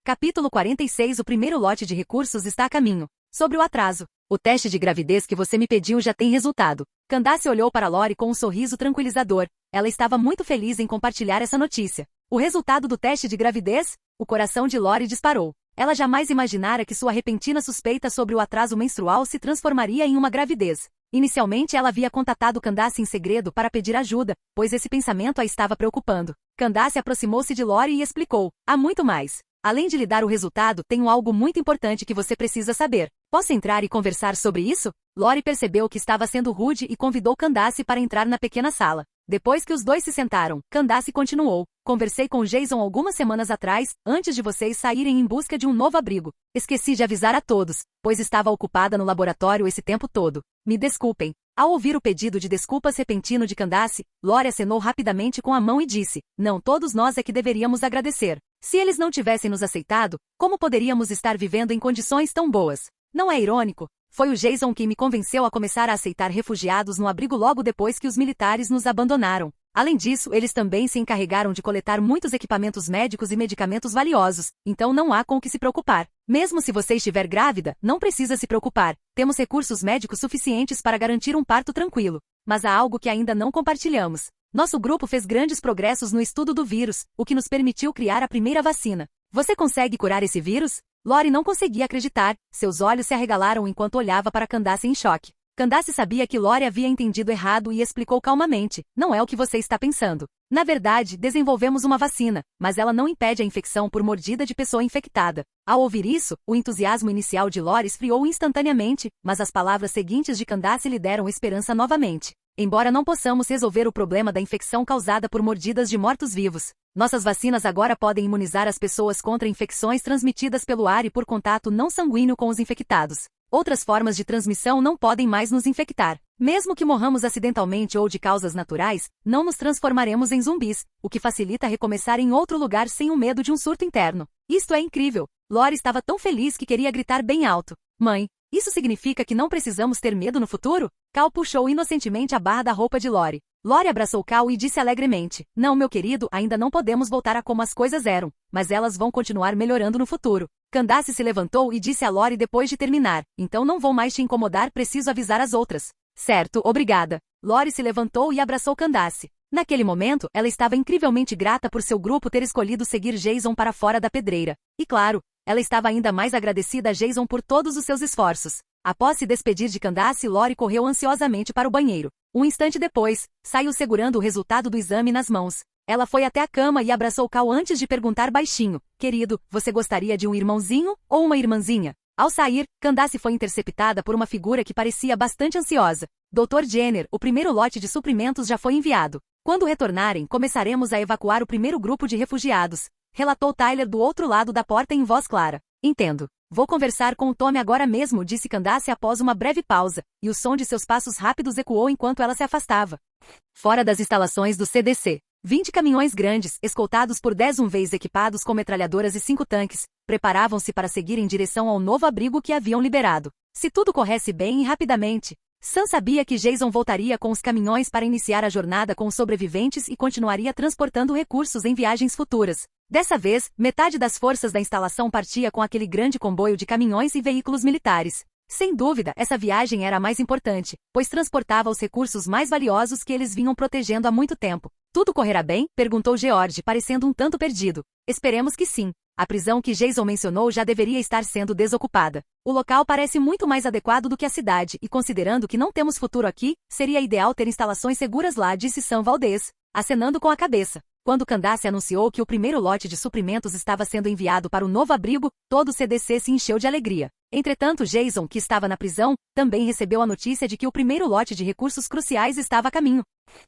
Speaker 1: Capítulo 46. O primeiro lote de recursos está a caminho. Sobre o atraso. O teste de gravidez que você me pediu já tem resultado. Candace olhou para Lori com um sorriso tranquilizador. Ela estava muito feliz em compartilhar essa notícia. O resultado do teste de gravidez? O coração de Lori disparou. Ela jamais imaginara que sua repentina suspeita sobre o atraso menstrual se transformaria em uma gravidez. Inicialmente ela havia contatado Candace em segredo para pedir ajuda, pois esse pensamento a estava preocupando. Candace aproximou-se de Lori e explicou: há muito mais. Além de lhe dar o resultado, tenho algo muito importante que você precisa saber. Posso entrar e conversar sobre isso? Lori percebeu que estava sendo rude e convidou Candace para entrar na pequena sala. Depois que os dois se sentaram, Candace continuou: conversei com Jason algumas semanas atrás, antes de vocês saírem em busca de um novo abrigo. Esqueci de avisar a todos, pois estava ocupada no laboratório esse tempo todo. Me desculpem. Ao ouvir o pedido de desculpas repentino de Candace, Lori acenou rapidamente com a mão e disse: não, todos nós é que deveríamos agradecer. Se eles não tivessem nos aceitado, como poderíamos estar vivendo em condições tão boas? Não é irônico? Foi o Jason quem me convenceu a começar a aceitar refugiados no abrigo logo depois que os militares nos abandonaram. Além disso, eles também se encarregaram de coletar muitos equipamentos médicos e medicamentos valiosos, então não há com o que se preocupar. Mesmo se você estiver grávida, não precisa se preocupar. Temos recursos médicos suficientes para garantir um parto tranquilo. Mas há algo que ainda não compartilhamos. Nosso grupo fez grandes progressos no estudo do vírus, o que nos permitiu criar a primeira vacina. Você consegue curar esse vírus? Lori não conseguia acreditar, seus olhos se arregalaram enquanto olhava para Candace em choque. Candace sabia que Lori havia entendido errado e explicou calmamente: não é o que você está pensando. Na verdade, desenvolvemos uma vacina, mas ela não impede a infecção por mordida de pessoa infectada. Ao ouvir isso, o entusiasmo inicial de Lori esfriou instantaneamente, mas as palavras seguintes de Candace lhe deram esperança novamente. Embora não possamos resolver o problema da infecção causada por mordidas de mortos-vivos, nossas vacinas agora podem imunizar as pessoas contra infecções transmitidas pelo ar e por contato não sanguíneo com os infectados. Outras formas de transmissão não podem mais nos infectar. Mesmo que morramos acidentalmente ou de causas naturais, não nos transformaremos em zumbis, o que facilita recomeçar em outro lugar sem o medo de um surto interno. Isto é incrível! Lori estava tão feliz que queria gritar bem alto: mãe, isso significa que não precisamos ter medo no futuro? Cal puxou inocentemente a barra da roupa de Lori. Lori abraçou Cal e disse alegremente: não, meu querido, ainda não podemos voltar a como as coisas eram, mas elas vão continuar melhorando no futuro. Candace se levantou e disse a Lori depois de terminar: então não vou mais te incomodar, preciso avisar as outras. Certo, obrigada. Lori se levantou e abraçou Candace. Naquele momento, ela estava incrivelmente grata por seu grupo ter escolhido seguir Jason para fora da pedreira. E claro, ela estava ainda mais agradecida a Jason por todos os seus esforços. Após se despedir de Candace, Lori correu ansiosamente para o banheiro. Um instante depois, saiu segurando o resultado do exame nas mãos. Ela foi até a cama e abraçou Cal antes de perguntar baixinho: querido, você gostaria de um irmãozinho ou uma irmãzinha? Ao sair, Candace foi interceptada por uma figura que parecia bastante ansiosa. Dr. Jenner, o primeiro lote de suprimentos já foi enviado. Quando retornarem, começaremos a evacuar o primeiro grupo de refugiados, relatou Tyler do outro lado da porta em voz clara. Entendo. Vou conversar com o Tommy agora mesmo, disse Candace após uma breve pausa, e o som de seus passos rápidos ecoou enquanto ela se afastava. Fora das instalações do CDC, 20 caminhões grandes, escoltados por 10 UMVs equipados com metralhadoras e 5 tanques, preparavam-se para seguir em direção ao novo abrigo que haviam liberado. Se tudo corresse bem e rapidamente, Sam sabia que Jason voltaria com os caminhões para iniciar a jornada com os sobreviventes e continuaria transportando recursos em viagens futuras. Dessa vez, metade das forças da instalação partia com aquele grande comboio de caminhões e veículos militares. Sem dúvida, essa viagem era a mais importante, pois transportava os recursos mais valiosos que eles vinham protegendo há muito tempo. Tudo correrá bem? Perguntou George, parecendo um tanto perdido. Esperemos que sim. A prisão que Jason mencionou já deveria estar sendo desocupada. O local parece muito mais adequado do que a cidade, e considerando que não temos futuro aqui, seria ideal ter instalações seguras lá, disse Sam Valdez, acenando com a cabeça. Quando Candace anunciou que o primeiro lote de suprimentos estava sendo enviado para o novo abrigo, todo o CDC se encheu de alegria. Entretanto, Jason, que estava na prisão, também recebeu a notícia de que o primeiro lote de recursos cruciais estava a caminho.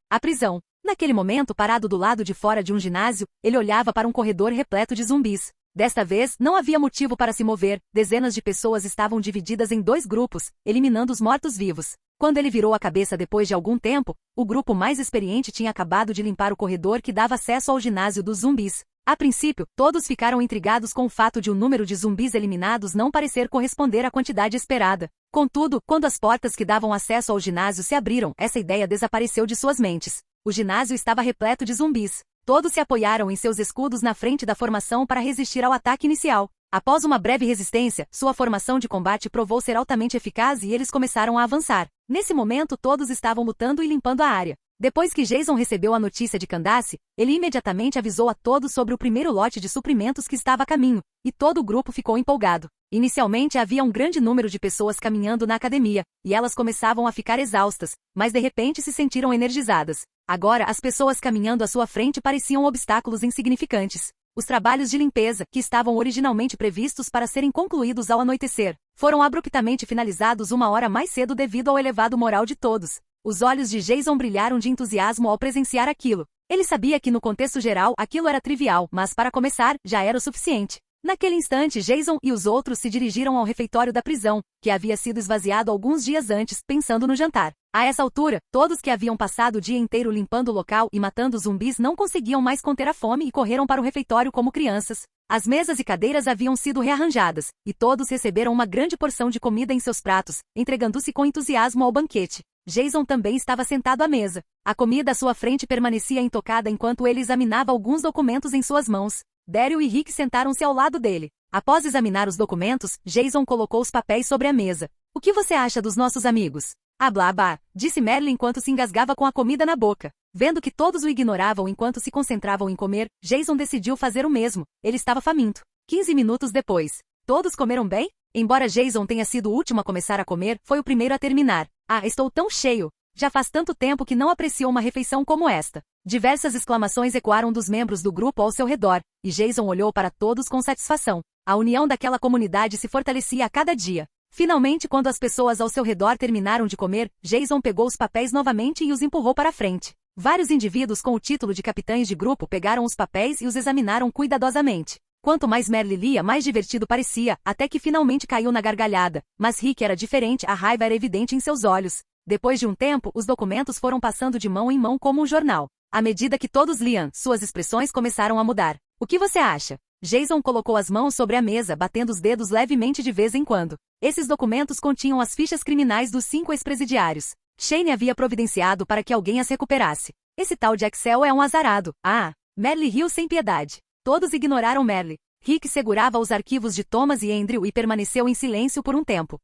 Speaker 1: A prisão. Naquele momento, parado do lado de fora de um ginásio, ele olhava para um corredor repleto de zumbis. Desta vez, não havia motivo para se mover, dezenas de pessoas estavam divididas em 2 grupos, eliminando os mortos-vivos. Quando ele virou a cabeça depois de algum tempo, o grupo mais experiente tinha acabado de limpar o corredor que dava acesso ao ginásio dos zumbis. A princípio, todos ficaram intrigados com o fato de o número de zumbis eliminados não parecer corresponder à quantidade esperada. Contudo, quando as portas que davam acesso ao ginásio se abriram, essa ideia desapareceu de suas mentes. O ginásio estava repleto de zumbis. Todos se apoiaram em seus escudos na frente da formação para resistir ao ataque inicial. Após uma breve resistência, sua formação de combate provou ser altamente eficaz e eles começaram a avançar. Nesse momento todos estavam lutando e limpando a área. Depois que Jason recebeu a notícia de Candace, ele imediatamente avisou a todos sobre o primeiro lote de suprimentos que estava a caminho, e todo o grupo ficou empolgado. Inicialmente havia um grande número de pessoas caminhando na academia, e elas começavam a ficar exaustas, mas de repente se sentiram energizadas. Agora as pessoas caminhando à sua frente pareciam obstáculos insignificantes. Os trabalhos de limpeza, que estavam originalmente previstos para serem concluídos ao anoitecer, foram abruptamente finalizados uma hora mais cedo devido ao elevado moral de todos. Os olhos de Jason brilharam de entusiasmo ao presenciar aquilo. Ele sabia que no contexto geral aquilo era trivial, mas para começar, já era o suficiente. Naquele instante Jason e os outros se dirigiram ao refeitório da prisão, que havia sido esvaziado alguns dias antes, pensando no jantar. A essa altura, todos que haviam passado o dia inteiro limpando o local e matando zumbis não conseguiam mais conter a fome e correram para o refeitório como crianças. As mesas e cadeiras haviam sido rearranjadas, e todos receberam uma grande porção de comida em seus pratos, entregando-se com entusiasmo ao banquete. Jason também estava sentado à mesa. A comida à sua frente permanecia intocada enquanto ele examinava alguns documentos em suas mãos. Daryl e Rick sentaram-se ao lado dele. Após examinar os documentos, Jason colocou os papéis sobre a mesa. O que você acha dos nossos amigos? Ah, blá, blá, disse Merle enquanto se engasgava com a comida na boca. Vendo que todos o ignoravam enquanto se concentravam em comer, Jason decidiu fazer o mesmo. Ele estava faminto. 15 minutos depois. Todos comeram bem? Embora Jason tenha sido o último a começar a comer, foi o primeiro a terminar. Ah, estou tão cheio! Já faz tanto tempo que não apreciou uma refeição como esta. Diversas exclamações ecoaram dos membros do grupo ao seu redor, e Jason olhou para todos com satisfação. A união daquela comunidade se fortalecia a cada dia. Finalmente, quando as pessoas ao seu redor terminaram de comer, Jason pegou os papéis novamente e os empurrou para frente. Vários indivíduos com o título de capitães de grupo pegaram os papéis e os examinaram cuidadosamente. Quanto mais Merle lia, mais divertido parecia, até que finalmente caiu na gargalhada. Mas Rick era diferente, a raiva era evidente em seus olhos. Depois de um tempo, os documentos foram passando de mão em mão como um jornal. À medida que todos liam, suas expressões começaram a mudar. O que você acha? Jason colocou as mãos sobre a mesa, batendo os dedos levemente de vez em quando. Esses documentos continham as fichas criminais dos 5 ex-presidiários. Shane havia providenciado para que alguém as recuperasse. Esse tal de Axel é um azarado. Ah! Merle riu sem piedade. Todos ignoraram Merle. Rick segurava os arquivos de Thomas e Andrew e permaneceu em silêncio por um tempo.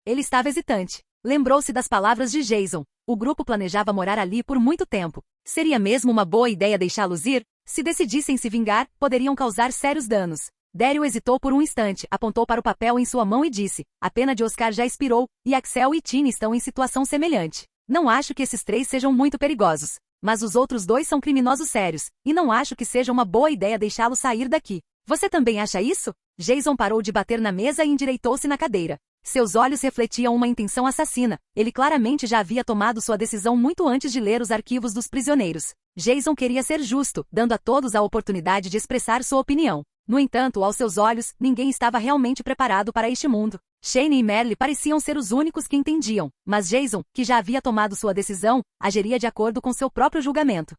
Speaker 1: Ele estava hesitante. Lembrou-se das palavras de Jason. O grupo planejava morar ali por muito tempo. Seria mesmo uma boa ideia deixá-los ir? Se decidissem se vingar, poderiam causar sérios danos. Daryl hesitou por um instante, apontou para o papel em sua mão e disse: a pena de Oscar já expirou, e Axel e Tina estão em situação semelhante. Não acho que esses 3 sejam muito perigosos. Mas os outros 2 são criminosos sérios, e não acho que seja uma boa ideia deixá-los sair daqui. Você também acha isso? Jason parou de bater na mesa e endireitou-se na cadeira. Seus olhos refletiam uma intenção assassina. Ele claramente já havia tomado sua decisão muito antes de ler os arquivos dos prisioneiros. Jason queria ser justo, dando a todos a oportunidade de expressar sua opinião. No entanto, aos seus olhos, ninguém estava realmente preparado para este mundo. Shane e Merle pareciam ser os únicos que entendiam, mas Jason, que já havia tomado sua decisão, agiria de acordo com seu próprio julgamento.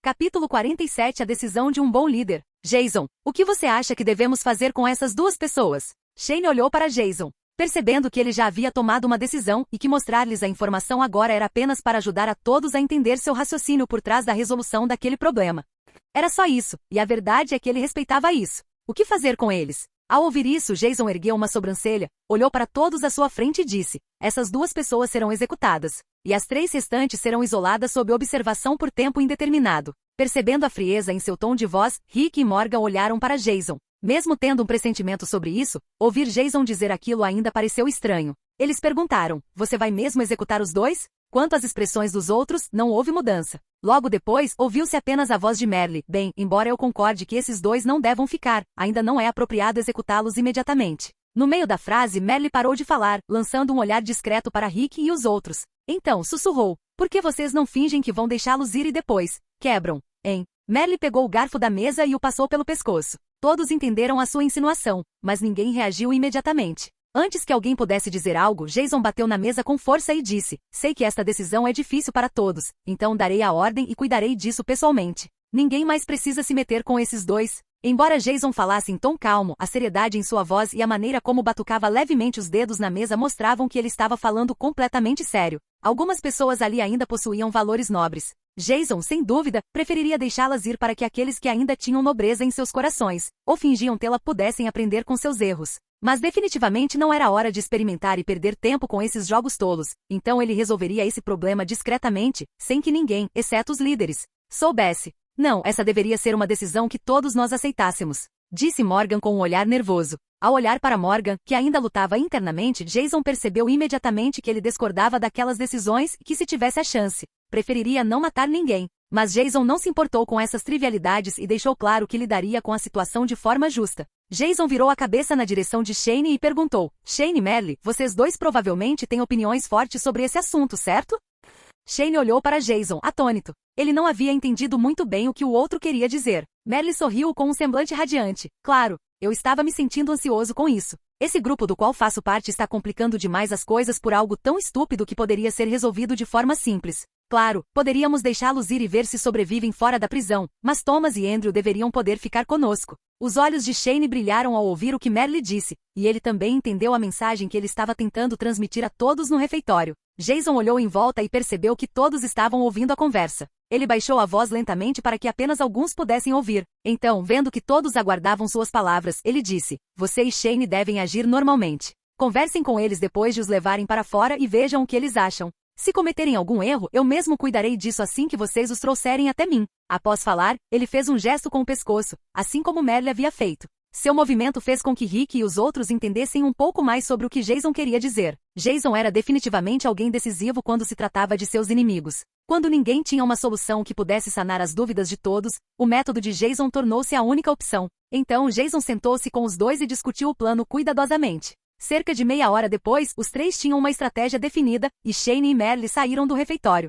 Speaker 1: Capítulo 47 A decisão de um bom líder. Jason, o que você acha que devemos fazer com essas 2 pessoas? Shane olhou para Jason, percebendo que ele já havia tomado uma decisão e que mostrar-lhes a informação agora era apenas para ajudar a todos a entender seu raciocínio por trás da resolução daquele problema. Era só isso, e a verdade é que ele respeitava isso. O que fazer com eles? Ao ouvir isso, Jason ergueu uma sobrancelha, olhou para todos à sua frente e disse: essas 2 pessoas serão executadas, e as 3 restantes serão isoladas sob observação por tempo indeterminado. Percebendo a frieza em seu tom de voz, Rick e Morgan olharam para Jason. Mesmo tendo um pressentimento sobre isso, ouvir Jason dizer aquilo ainda pareceu estranho. Eles perguntaram: você vai mesmo executar os 2? Quanto às expressões dos outros, não houve mudança. Logo depois, ouviu-se apenas a voz de Merle: bem, embora eu concorde que esses 2 não devam ficar, ainda não é apropriado executá-los imediatamente. No meio da frase, Merle parou de falar, lançando um olhar discreto para Rick e os outros. Então, sussurrou: por que vocês não fingem que vão deixá-los ir e depois quebram, hein? Merle pegou o garfo da mesa e o passou pelo pescoço. Todos entenderam a sua insinuação, mas ninguém reagiu imediatamente. Antes que alguém pudesse dizer algo, Jason bateu na mesa com força e disse: sei que esta decisão é difícil para todos, então darei a ordem e cuidarei disso pessoalmente. Ninguém mais precisa se meter com esses 2. Embora Jason falasse em tom calmo, a seriedade em sua voz e a maneira como batucava levemente os dedos na mesa mostravam que ele estava falando completamente sério. Algumas pessoas ali ainda possuíam valores nobres. Jason, sem dúvida, preferiria deixá-las ir para que aqueles que ainda tinham nobreza em seus corações, ou fingiam tê-la, pudessem aprender com seus erros. Mas definitivamente não era hora de experimentar e perder tempo com esses jogos tolos, então ele resolveria esse problema discretamente, sem que ninguém, exceto os líderes, soubesse. Não, essa deveria ser uma decisão que todos nós aceitássemos, disse Morgan com um olhar nervoso. Ao olhar para Morgan, que ainda lutava internamente, Jason percebeu imediatamente que ele discordava daquelas decisões e que, se tivesse a chance, preferiria não matar ninguém. Mas Jason não se importou com essas trivialidades e deixou claro que lidaria com a situação de forma justa. Jason virou a cabeça na direção de Shane e perguntou: Shane e Merle, vocês dois provavelmente têm opiniões fortes sobre esse assunto, certo? Shane olhou para Jason, atônito. Ele não havia entendido muito bem o que o outro queria dizer. Merle sorriu com um semblante radiante. Claro, eu estava me sentindo ansioso com isso. Esse grupo do qual faço parte está complicando demais as coisas por algo tão estúpido que poderia ser resolvido de forma simples. Claro, poderíamos deixá-los ir e ver se sobrevivem fora da prisão, mas Thomas e Andrew deveriam poder ficar conosco. Os olhos de Shane brilharam ao ouvir o que Merle disse, e ele também entendeu a mensagem que ele estava tentando transmitir a todos no refeitório. Jason olhou em volta e percebeu que todos estavam ouvindo a conversa. Ele baixou a voz lentamente para que apenas alguns pudessem ouvir. Então, vendo que todos aguardavam suas palavras, ele disse: Você e Shane devem agir normalmente. Conversem com eles depois de os levarem para fora e vejam o que eles acham. Se cometerem algum erro, eu mesmo cuidarei disso assim que vocês os trouxerem até mim. Após falar, ele fez um gesto com o pescoço, assim como Merle havia feito. Seu movimento fez com que Rick e os outros entendessem um pouco mais sobre o que Jason queria dizer. Jason era definitivamente alguém decisivo quando se tratava de seus inimigos. Quando ninguém tinha uma solução que pudesse sanar as dúvidas de todos, o método de Jason tornou-se a única opção. Então Jason sentou-se com os dois e discutiu o plano cuidadosamente. Cerca de meia hora depois, os três tinham uma estratégia definida, e Shane e Merle saíram do refeitório.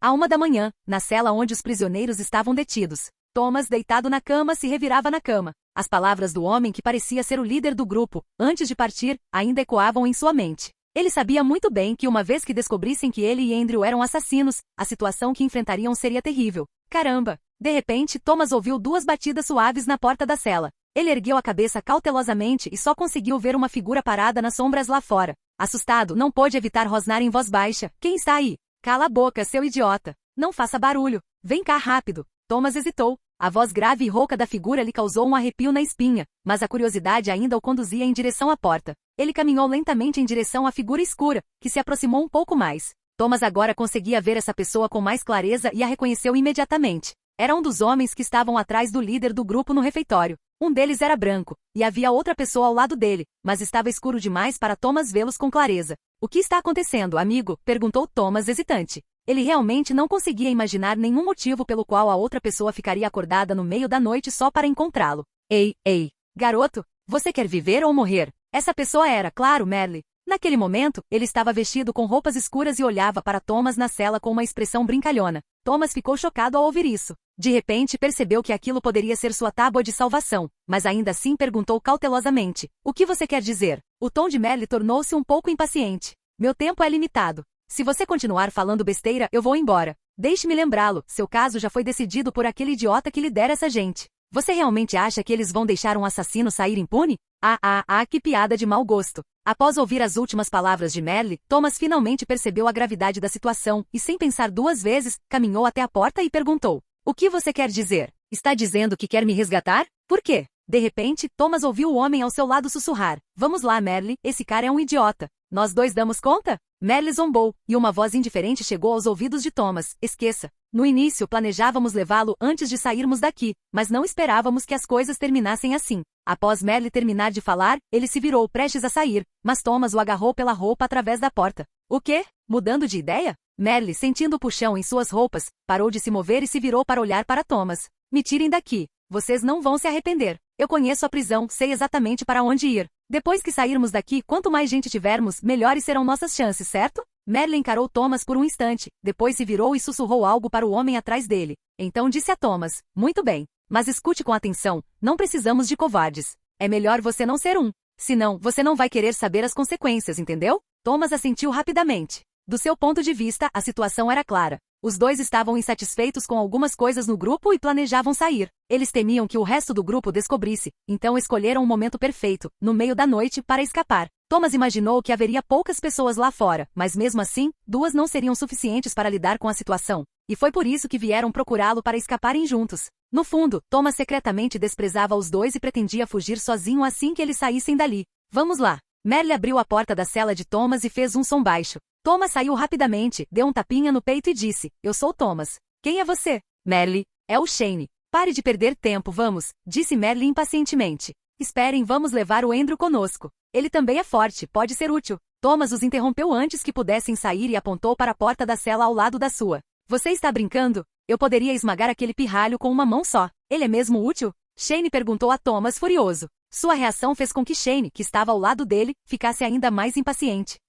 Speaker 1: À 1 da manhã, na cela onde os prisioneiros estavam detidos, Thomas, deitado na cama, se revirava na cama. As palavras do homem que parecia ser o líder do grupo, antes de partir, ainda ecoavam em sua mente. Ele sabia muito bem que uma vez que descobrissem que ele e Andrew eram assassinos, a situação que enfrentariam seria terrível. Caramba! De repente, Thomas ouviu 2 batidas suaves na porta da cela. Ele ergueu a cabeça cautelosamente e só conseguiu ver uma figura parada nas sombras lá fora. Assustado, não pôde evitar rosnar em voz baixa: Quem está aí? Cala a boca, seu idiota! Não faça barulho! Vem cá rápido! Thomas hesitou. A voz grave e rouca da figura lhe causou um arrepio na espinha, mas a curiosidade ainda o conduzia em direção à porta. Ele caminhou lentamente em direção à figura escura, que se aproximou um pouco mais. Thomas agora conseguia ver essa pessoa com mais clareza e a reconheceu imediatamente. Era um dos homens que estavam atrás do líder do grupo no refeitório. Um deles era branco, e havia outra pessoa ao lado dele, mas estava escuro demais para Thomas vê-los com clareza. O que está acontecendo, amigo? Perguntou Thomas hesitante. Ele realmente não conseguia imaginar nenhum motivo pelo qual a outra pessoa ficaria acordada no meio da noite só para encontrá-lo. Ei, garoto, você quer viver ou morrer? Essa pessoa era, claro, Merle. Naquele momento, ele estava vestido com roupas escuras e olhava para Thomas na cela com uma expressão brincalhona. Thomas ficou chocado ao ouvir isso. De repente percebeu que aquilo poderia ser sua tábua de salvação, mas ainda assim perguntou cautelosamente: O que você quer dizer? O tom de Merle tornou-se um pouco impaciente. Meu tempo é limitado. Se você continuar falando besteira, eu vou embora. Deixe-me lembrá-lo, seu caso já foi decidido por aquele idiota que lidera essa gente. Você realmente acha que eles vão deixar um assassino sair impune? Que piada de mau gosto. Após ouvir as últimas palavras de Merle, Thomas finalmente percebeu a gravidade da situação e, sem pensar 2 vezes, caminhou até a porta e perguntou: O que você quer dizer? Está dizendo que quer me resgatar? Por quê? De repente, Thomas ouviu o homem ao seu lado sussurrar: Vamos lá, Merle, esse cara é um idiota. Nós dois damos conta? Merle zombou, e uma voz indiferente chegou aos ouvidos de Thomas: Esqueça. No início planejávamos levá-lo antes de sairmos daqui, mas não esperávamos que as coisas terminassem assim. Após Merle terminar de falar, ele se virou prestes a sair, mas Thomas o agarrou pela roupa através da porta. O quê? Mudando de ideia? Merle, sentindo o puxão em suas roupas, parou de se mover e se virou para olhar para Thomas. Me tirem daqui. Vocês não vão se arrepender. Eu conheço a prisão, sei exatamente para onde ir. Depois que sairmos daqui, quanto mais gente tivermos, melhores serão nossas chances, certo? Merle encarou Thomas por um instante, depois se virou e sussurrou algo para o homem atrás dele. Então disse a Thomas: Muito bem. Mas escute com atenção, não precisamos de covardes. É melhor você não ser um. Senão, você não vai querer saber as consequências, entendeu? Thomas assentiu rapidamente. Do seu ponto de vista, a situação era clara. Os dois estavam insatisfeitos com algumas coisas no grupo e planejavam sair. Eles temiam que o resto do grupo descobrisse, então escolheram um momento perfeito, no meio da noite, para escapar. Thomas imaginou que haveria poucas pessoas lá fora, mas mesmo assim, 2 não seriam suficientes para lidar com a situação. e foi por isso que vieram procurá-lo para escaparem juntos. No fundo, Thomas secretamente desprezava os dois e pretendia fugir sozinho assim que eles saíssem dali. Vamos lá. Merle abriu a porta da cela de Thomas e fez um som baixo. Thomas saiu rapidamente, deu um tapinha no peito e disse, eu sou Thomas. Quem é você? Merle, é o Shane. Pare de perder tempo, vamos, disse Merle impacientemente. Esperem, vamos levar o Andrew conosco. Ele também é forte, pode ser útil. Thomas os interrompeu antes que pudessem sair e apontou para a porta da cela ao lado da sua. Você está brincando? Eu poderia esmagar aquele pirralho com uma mão só. Ele é mesmo útil? Shane perguntou a Thomas furioso. Sua reação fez com que Shane, que estava ao lado dele, ficasse ainda mais impaciente.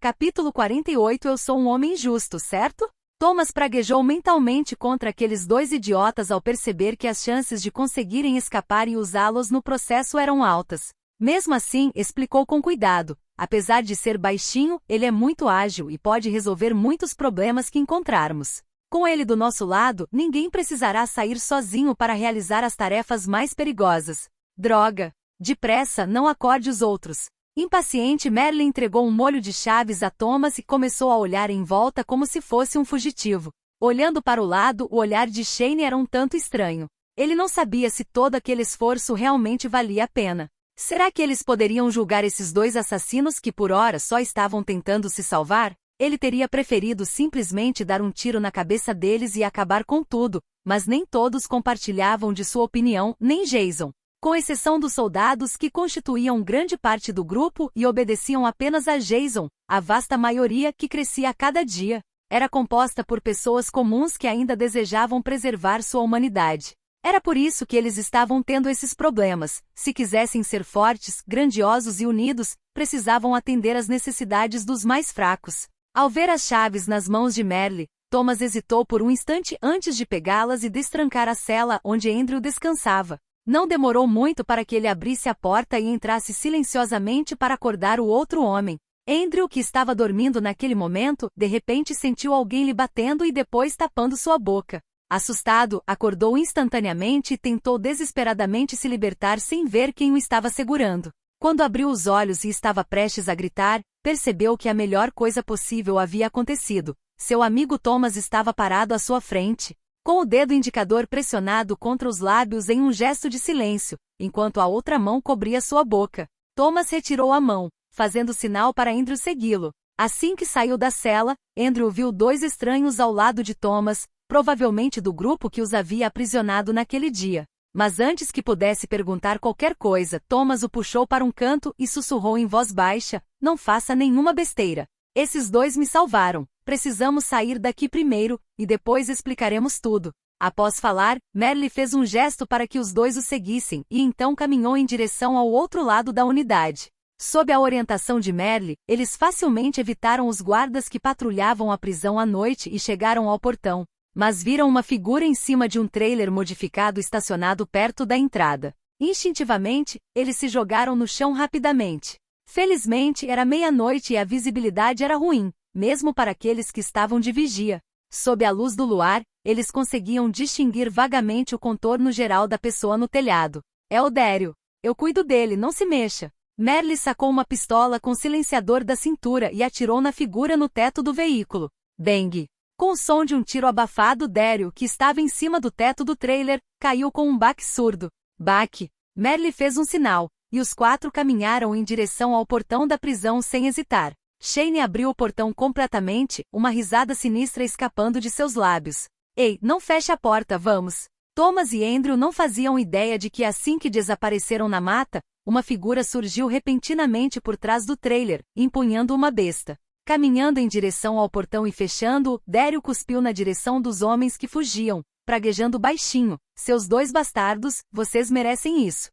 Speaker 1: Capítulo 48 Eu sou um homem justo, certo? Thomas praguejou mentalmente contra aqueles dois idiotas ao perceber que as chances de conseguirem escapar e usá-los no processo eram altas. Mesmo assim, explicou com cuidado. Apesar de ser baixinho, ele é muito ágil e pode resolver muitos problemas que encontrarmos. Com ele do nosso lado, ninguém precisará sair sozinho para realizar as tarefas mais perigosas. Droga! Depressa, não acorde os outros. Impaciente, Merle entregou um molho de chaves a Thomas e começou a olhar em volta como se fosse um fugitivo. Olhando para o lado, o olhar de Shane era um tanto estranho. Ele não sabia se todo aquele esforço realmente valia a pena. Será que eles poderiam julgar esses dois assassinos que por hora só estavam tentando se salvar? Ele teria preferido simplesmente dar um tiro na cabeça deles e acabar com tudo, mas nem todos compartilhavam de sua opinião, nem Jason. Com exceção dos soldados que constituíam grande parte do grupo e obedeciam apenas a Jason, a vasta maioria que crescia a cada dia, era composta por pessoas comuns que ainda desejavam preservar sua humanidade. Era por isso que eles estavam tendo esses problemas. Se quisessem ser fortes, grandiosos e unidos, precisavam atender às necessidades dos mais fracos. Ao ver as chaves nas mãos de Merle, Thomas hesitou por um instante antes de pegá-las e destrancar a cela onde Andrew descansava. Não demorou muito para que ele abrisse a porta e entrasse silenciosamente para acordar o outro homem. Andrew, que estava dormindo naquele momento, de repente sentiu alguém lhe batendo e depois tapando sua boca. Assustado, acordou instantaneamente e tentou desesperadamente se libertar sem ver quem o estava segurando. Quando abriu os olhos e estava prestes a gritar, percebeu que a melhor coisa possível havia acontecido. Seu amigo Thomas estava parado à sua frente, com o dedo indicador pressionado contra os lábios em um gesto de silêncio, enquanto a outra mão cobria sua boca. Thomas retirou a mão, fazendo sinal para Andrew segui-lo. Assim que saiu da cela, Andrew viu dois estranhos ao lado de Thomas, provavelmente do grupo que os havia aprisionado naquele dia. Mas antes que pudesse perguntar qualquer coisa, Thomas o puxou para um canto e sussurrou em voz baixa, não faça nenhuma besteira. Esses dois me salvaram. Precisamos sair daqui primeiro, e depois explicaremos tudo. Após falar, Merle fez um gesto para que os dois o seguissem, e então caminhou em direção ao outro lado da unidade. Sob a orientação de Merle, eles facilmente evitaram os guardas que patrulhavam a prisão à noite e chegaram ao portão. Mas viram uma figura em cima de um trailer modificado estacionado perto da entrada. Instintivamente, eles se jogaram no chão rapidamente. Felizmente era meia-noite e a visibilidade era ruim, mesmo para aqueles que estavam de vigia. Sob a luz do luar, eles conseguiam distinguir vagamente o contorno geral da pessoa no telhado. É o Daryl. Eu cuido dele, não se mexa. Merle sacou uma pistola com silenciador da cintura e atirou na figura no teto do veículo. Bang! Com o som de um tiro abafado, Daryl, que estava em cima do teto do trailer, caiu com um baque surdo. Baque! Merle fez um sinal, e os quatro caminharam em direção ao portão da prisão sem hesitar. Shane abriu o portão completamente, uma risada sinistra escapando de seus lábios. Ei, não feche a porta, vamos! Thomas e Andrew não faziam ideia de que assim que desapareceram na mata, uma figura surgiu repentinamente por trás do trailer, empunhando uma besta. Caminhando em direção ao portão e fechando-o, Daryl cuspiu na direção dos homens que fugiam, praguejando baixinho. Seus dois bastardos, vocês merecem isso.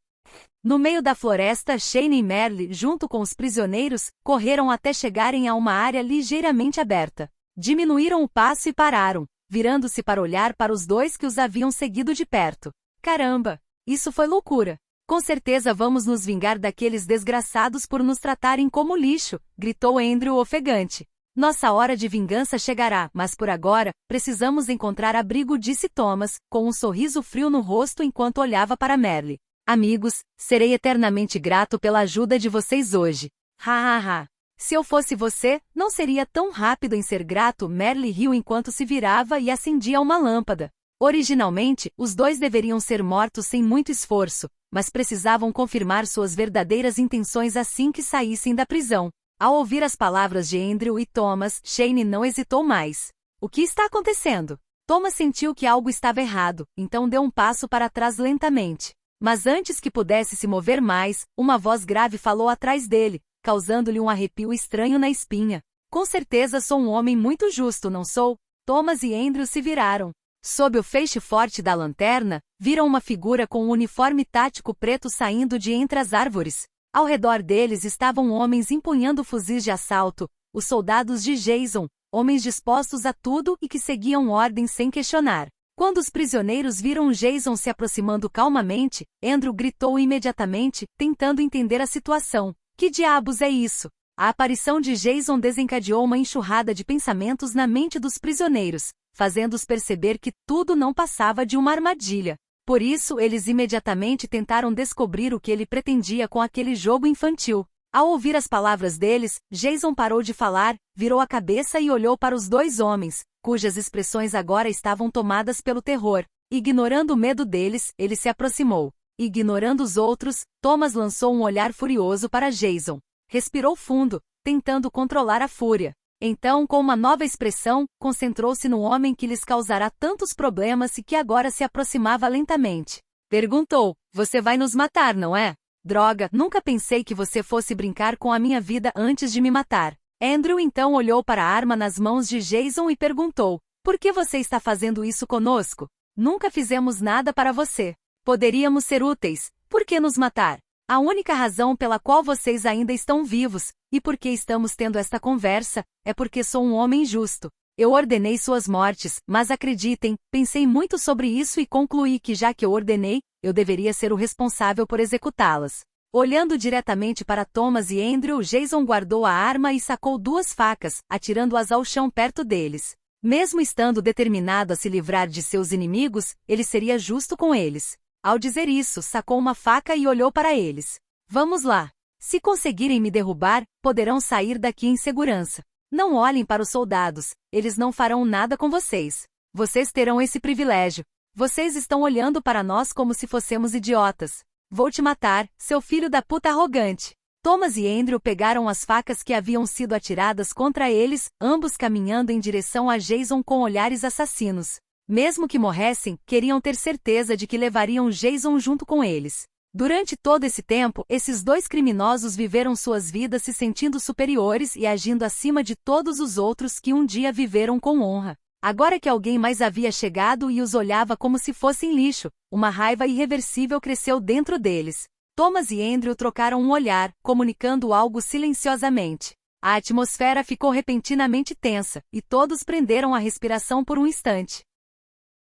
Speaker 1: No meio da floresta, Shane e Merle, junto com os prisioneiros, correram até chegarem a uma área ligeiramente aberta. Diminuíram o passo e pararam, virando-se para olhar para os dois que os haviam seguido de perto. Caramba! Isso foi loucura! Com certeza vamos nos vingar daqueles desgraçados por nos tratarem como lixo, gritou Andrew ofegante. Nossa hora de vingança chegará, mas por agora, precisamos encontrar abrigo, disse Thomas, com um sorriso frio no rosto enquanto olhava para Merle. Amigos, serei eternamente grato pela ajuda de vocês hoje. Ha ha ha. Se eu fosse você, não seria tão rápido em ser grato. Merle riu enquanto se virava e acendia uma lâmpada. Originalmente, os dois deveriam ser mortos sem muito esforço, mas precisavam confirmar suas verdadeiras intenções assim que saíssem da prisão. Ao ouvir as palavras de Andrew e Thomas, Shane não hesitou mais. O que está acontecendo? Thomas sentiu que algo estava errado, então deu um passo para trás lentamente. Mas antes que pudesse se mover mais, uma voz grave falou atrás dele, causando-lhe um arrepio estranho na espinha. Com certeza sou um homem muito justo, não sou? Thomas e Andrew se viraram. Sob o feixe forte da lanterna, viram uma figura com um uniforme tático preto saindo de entre as árvores. Ao redor deles estavam homens empunhando fuzis de assalto, os soldados de Jason, homens dispostos a tudo e que seguiam ordens sem questionar. Quando os prisioneiros viram Jason se aproximando calmamente, Andrew gritou imediatamente, tentando entender a situação. Que diabos é isso? A aparição de Jason desencadeou uma enxurrada de pensamentos na mente dos prisioneiros, fazendo-os perceber que tudo não passava de uma armadilha. Por isso, eles imediatamente tentaram descobrir o que ele pretendia com aquele jogo infantil. Ao ouvir as palavras deles, Jason parou de falar, virou a cabeça e olhou para os dois homens, cujas expressões agora estavam tomadas pelo terror. Ignorando o medo deles, ele se aproximou. Ignorando os outros, Thomas lançou um olhar furioso para Jason. Respirou fundo, tentando controlar a fúria. Então, com uma nova expressão, concentrou-se no homem que lhes causará tantos problemas e que agora se aproximava lentamente. Perguntou: "Você vai nos matar, não é?" "Droga, nunca pensei que você fosse brincar com a minha vida antes de me matar." Andrew então olhou para a arma nas mãos de Jason e perguntou: "Por que você está fazendo isso conosco? Nunca fizemos nada para você. Poderíamos ser úteis. Por que nos matar? A única razão pela qual vocês ainda estão vivos, e por que estamos tendo esta conversa, é porque sou um homem justo. Eu ordenei suas mortes, mas acreditem, pensei muito sobre isso e concluí que já que eu ordenei, eu deveria ser o responsável por executá-las." Olhando diretamente para Thomas e Andrew, Jason guardou a arma e sacou duas facas, atirando-as ao chão perto deles. Mesmo estando determinado a se livrar de seus inimigos, ele seria justo com eles. Ao dizer isso, sacou uma faca e olhou para eles. "Vamos lá. Se conseguirem me derrubar, poderão sair daqui em segurança. Não olhem para os soldados, eles não farão nada com vocês. Vocês terão esse privilégio. Vocês estão olhando para nós como se fossemos idiotas. Vou te matar, seu filho da puta arrogante." Thomas e Andrew pegaram as facas que haviam sido atiradas contra eles, ambos caminhando em direção a Jason com olhares assassinos. Mesmo que morressem, queriam ter certeza de que levariam Jason junto com eles. Durante todo esse tempo, esses dois criminosos viveram suas vidas se sentindo superiores e agindo acima de todos os outros que um dia viveram com honra. Agora que alguém mais havia chegado e os olhava como se fossem lixo, uma raiva irreversível cresceu dentro deles. Thomas e Andrew trocaram um olhar, comunicando algo silenciosamente. A atmosfera ficou repentinamente tensa, e todos prenderam a respiração por um instante.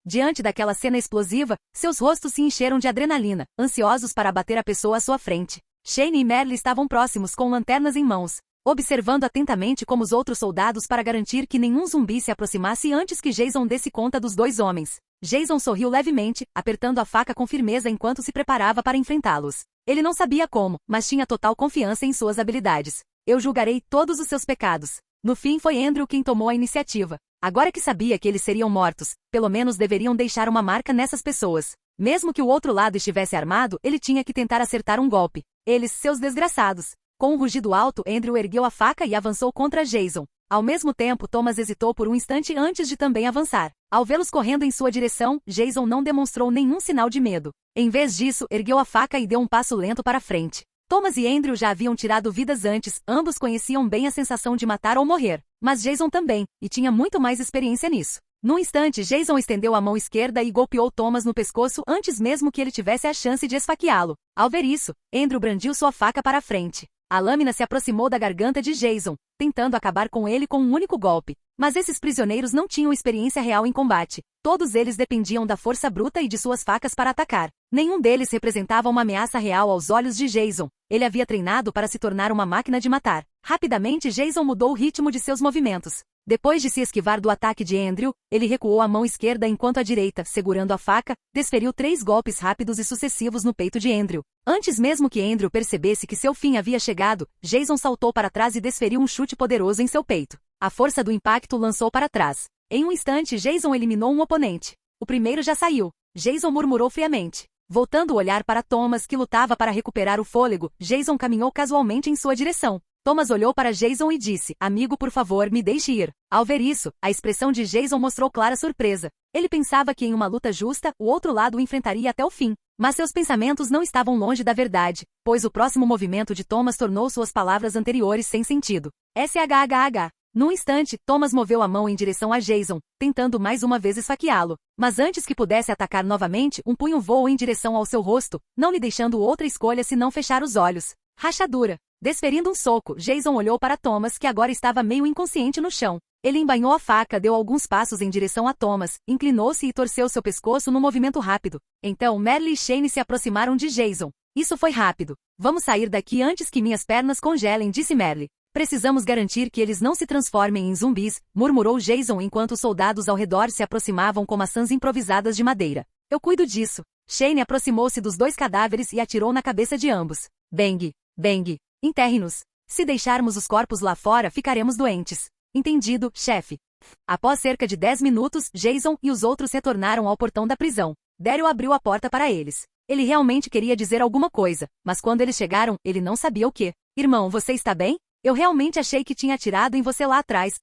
Speaker 1: Diante daquela cena explosiva, seus rostos se encheram de adrenalina, ansiosos para abater a pessoa à sua frente. Shane e Merle estavam próximos com lanternas em mãos, observando atentamente como os outros soldados para garantir que nenhum zumbi se aproximasse antes que Jason desse conta dos dois homens. Jason sorriu levemente, apertando a faca com firmeza enquanto se preparava para enfrentá-los. Ele não sabia como, mas tinha total confiança em suas habilidades. "Eu julgarei todos os seus pecados." No fim foi Andrew quem tomou a iniciativa. Agora que sabia que eles seriam mortos, pelo menos deveriam deixar uma marca nessas pessoas. Mesmo que o outro lado estivesse armado, ele tinha que tentar acertar um golpe. Eles, seus desgraçados. Com um rugido alto, Andrew ergueu a faca e avançou contra Jason. Ao mesmo tempo, Thomas hesitou por um instante antes de também avançar. Ao vê-los correndo em sua direção, Jason não demonstrou nenhum sinal de medo. Em vez disso, ergueu a faca e deu um passo lento para frente. Thomas e Andrew já haviam tirado vidas antes, ambos conheciam bem a sensação de matar ou morrer. Mas Jason também, e tinha muito mais experiência nisso. Num instante, Jason estendeu a mão esquerda e golpeou Thomas no pescoço antes mesmo que ele tivesse a chance de esfaqueá-lo. Ao ver isso, Andrew brandiu sua faca para a frente. A lâmina se aproximou da garganta de Jason, tentando acabar com ele com um único golpe. Mas esses prisioneiros não tinham experiência real em combate. Todos eles dependiam da força bruta e de suas facas para atacar. Nenhum deles representava uma ameaça real aos olhos de Jason. Ele havia treinado para se tornar uma máquina de matar. Rapidamente Jason mudou o ritmo de seus movimentos. Depois de se esquivar do ataque de Andrew, ele recuou a mão esquerda enquanto a direita, segurando a faca, desferiu 3 golpes rápidos e sucessivos no peito de Andrew. Antes mesmo que Andrew percebesse que seu fim havia chegado, Jason saltou para trás e desferiu um chute poderoso em seu peito. A força do impacto lançou para trás. Em um instante, Jason eliminou um oponente. O primeiro já saiu. Jason murmurou friamente. Voltando o olhar para Thomas, que lutava para recuperar o fôlego, Jason caminhou casualmente em sua direção. Thomas olhou para Jason e disse, amigo, por favor, me deixe ir. Ao ver isso, a expressão de Jason mostrou clara surpresa. Ele pensava que em uma luta justa, o outro lado o enfrentaria até o fim. Mas seus pensamentos não estavam longe da verdade, pois o próximo movimento de Thomas tornou suas palavras anteriores sem sentido. SHHH. Num instante, Thomas moveu a mão em direção a Jason, tentando mais uma vez esfaqueá-lo. Mas antes que pudesse atacar novamente, um punho voou em direção ao seu rosto, não lhe deixando outra escolha senão fechar os olhos. Rachadura. Desferindo um soco, Jason olhou para Thomas, que agora estava meio inconsciente no chão. Ele embainhou a faca, deu alguns passos em direção a Thomas, inclinou-se e torceu seu pescoço num movimento rápido. Então Merle e Shane se aproximaram de Jason. Isso foi rápido. Vamos sair daqui antes que minhas pernas congelem, disse Merle. Precisamos garantir que eles não se transformem em zumbis, murmurou Jason enquanto os soldados ao redor se aproximavam com maçãs improvisadas de madeira. Eu cuido disso. Shane aproximou-se dos 2 cadáveres e atirou na cabeça de ambos. Bang! Bang! Enterre-nos. Se deixarmos os corpos lá fora, ficaremos doentes. Entendido, chefe. Após cerca de 10 minutos, Jason e os outros retornaram ao portão da prisão. Daryl abriu a porta para eles. Ele realmente queria dizer alguma coisa, mas quando eles chegaram, ele não sabia o que. Irmão, você está bem? Eu realmente achei que tinha atirado em você lá atrás.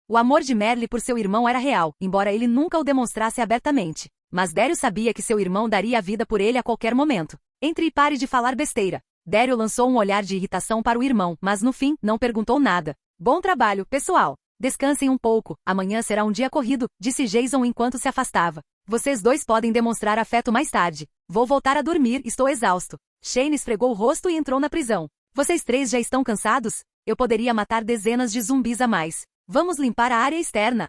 Speaker 1: O amor de Merle por seu irmão era real, embora ele nunca o demonstrasse abertamente. Mas Daryl sabia que seu irmão daria a vida por ele a qualquer momento. Entre e pare de falar besteira. Daryl lançou um olhar de irritação para o irmão, mas no fim, não perguntou nada. Bom trabalho, pessoal. Descansem um pouco, amanhã será um dia corrido, disse Jason enquanto se afastava. Vocês 2 podem demonstrar afeto mais tarde. Vou voltar a dormir, estou exausto. Shane esfregou o rosto e entrou na prisão. Vocês 3 já estão cansados? Eu poderia matar dezenas de zumbis a mais. Vamos limpar a área externa.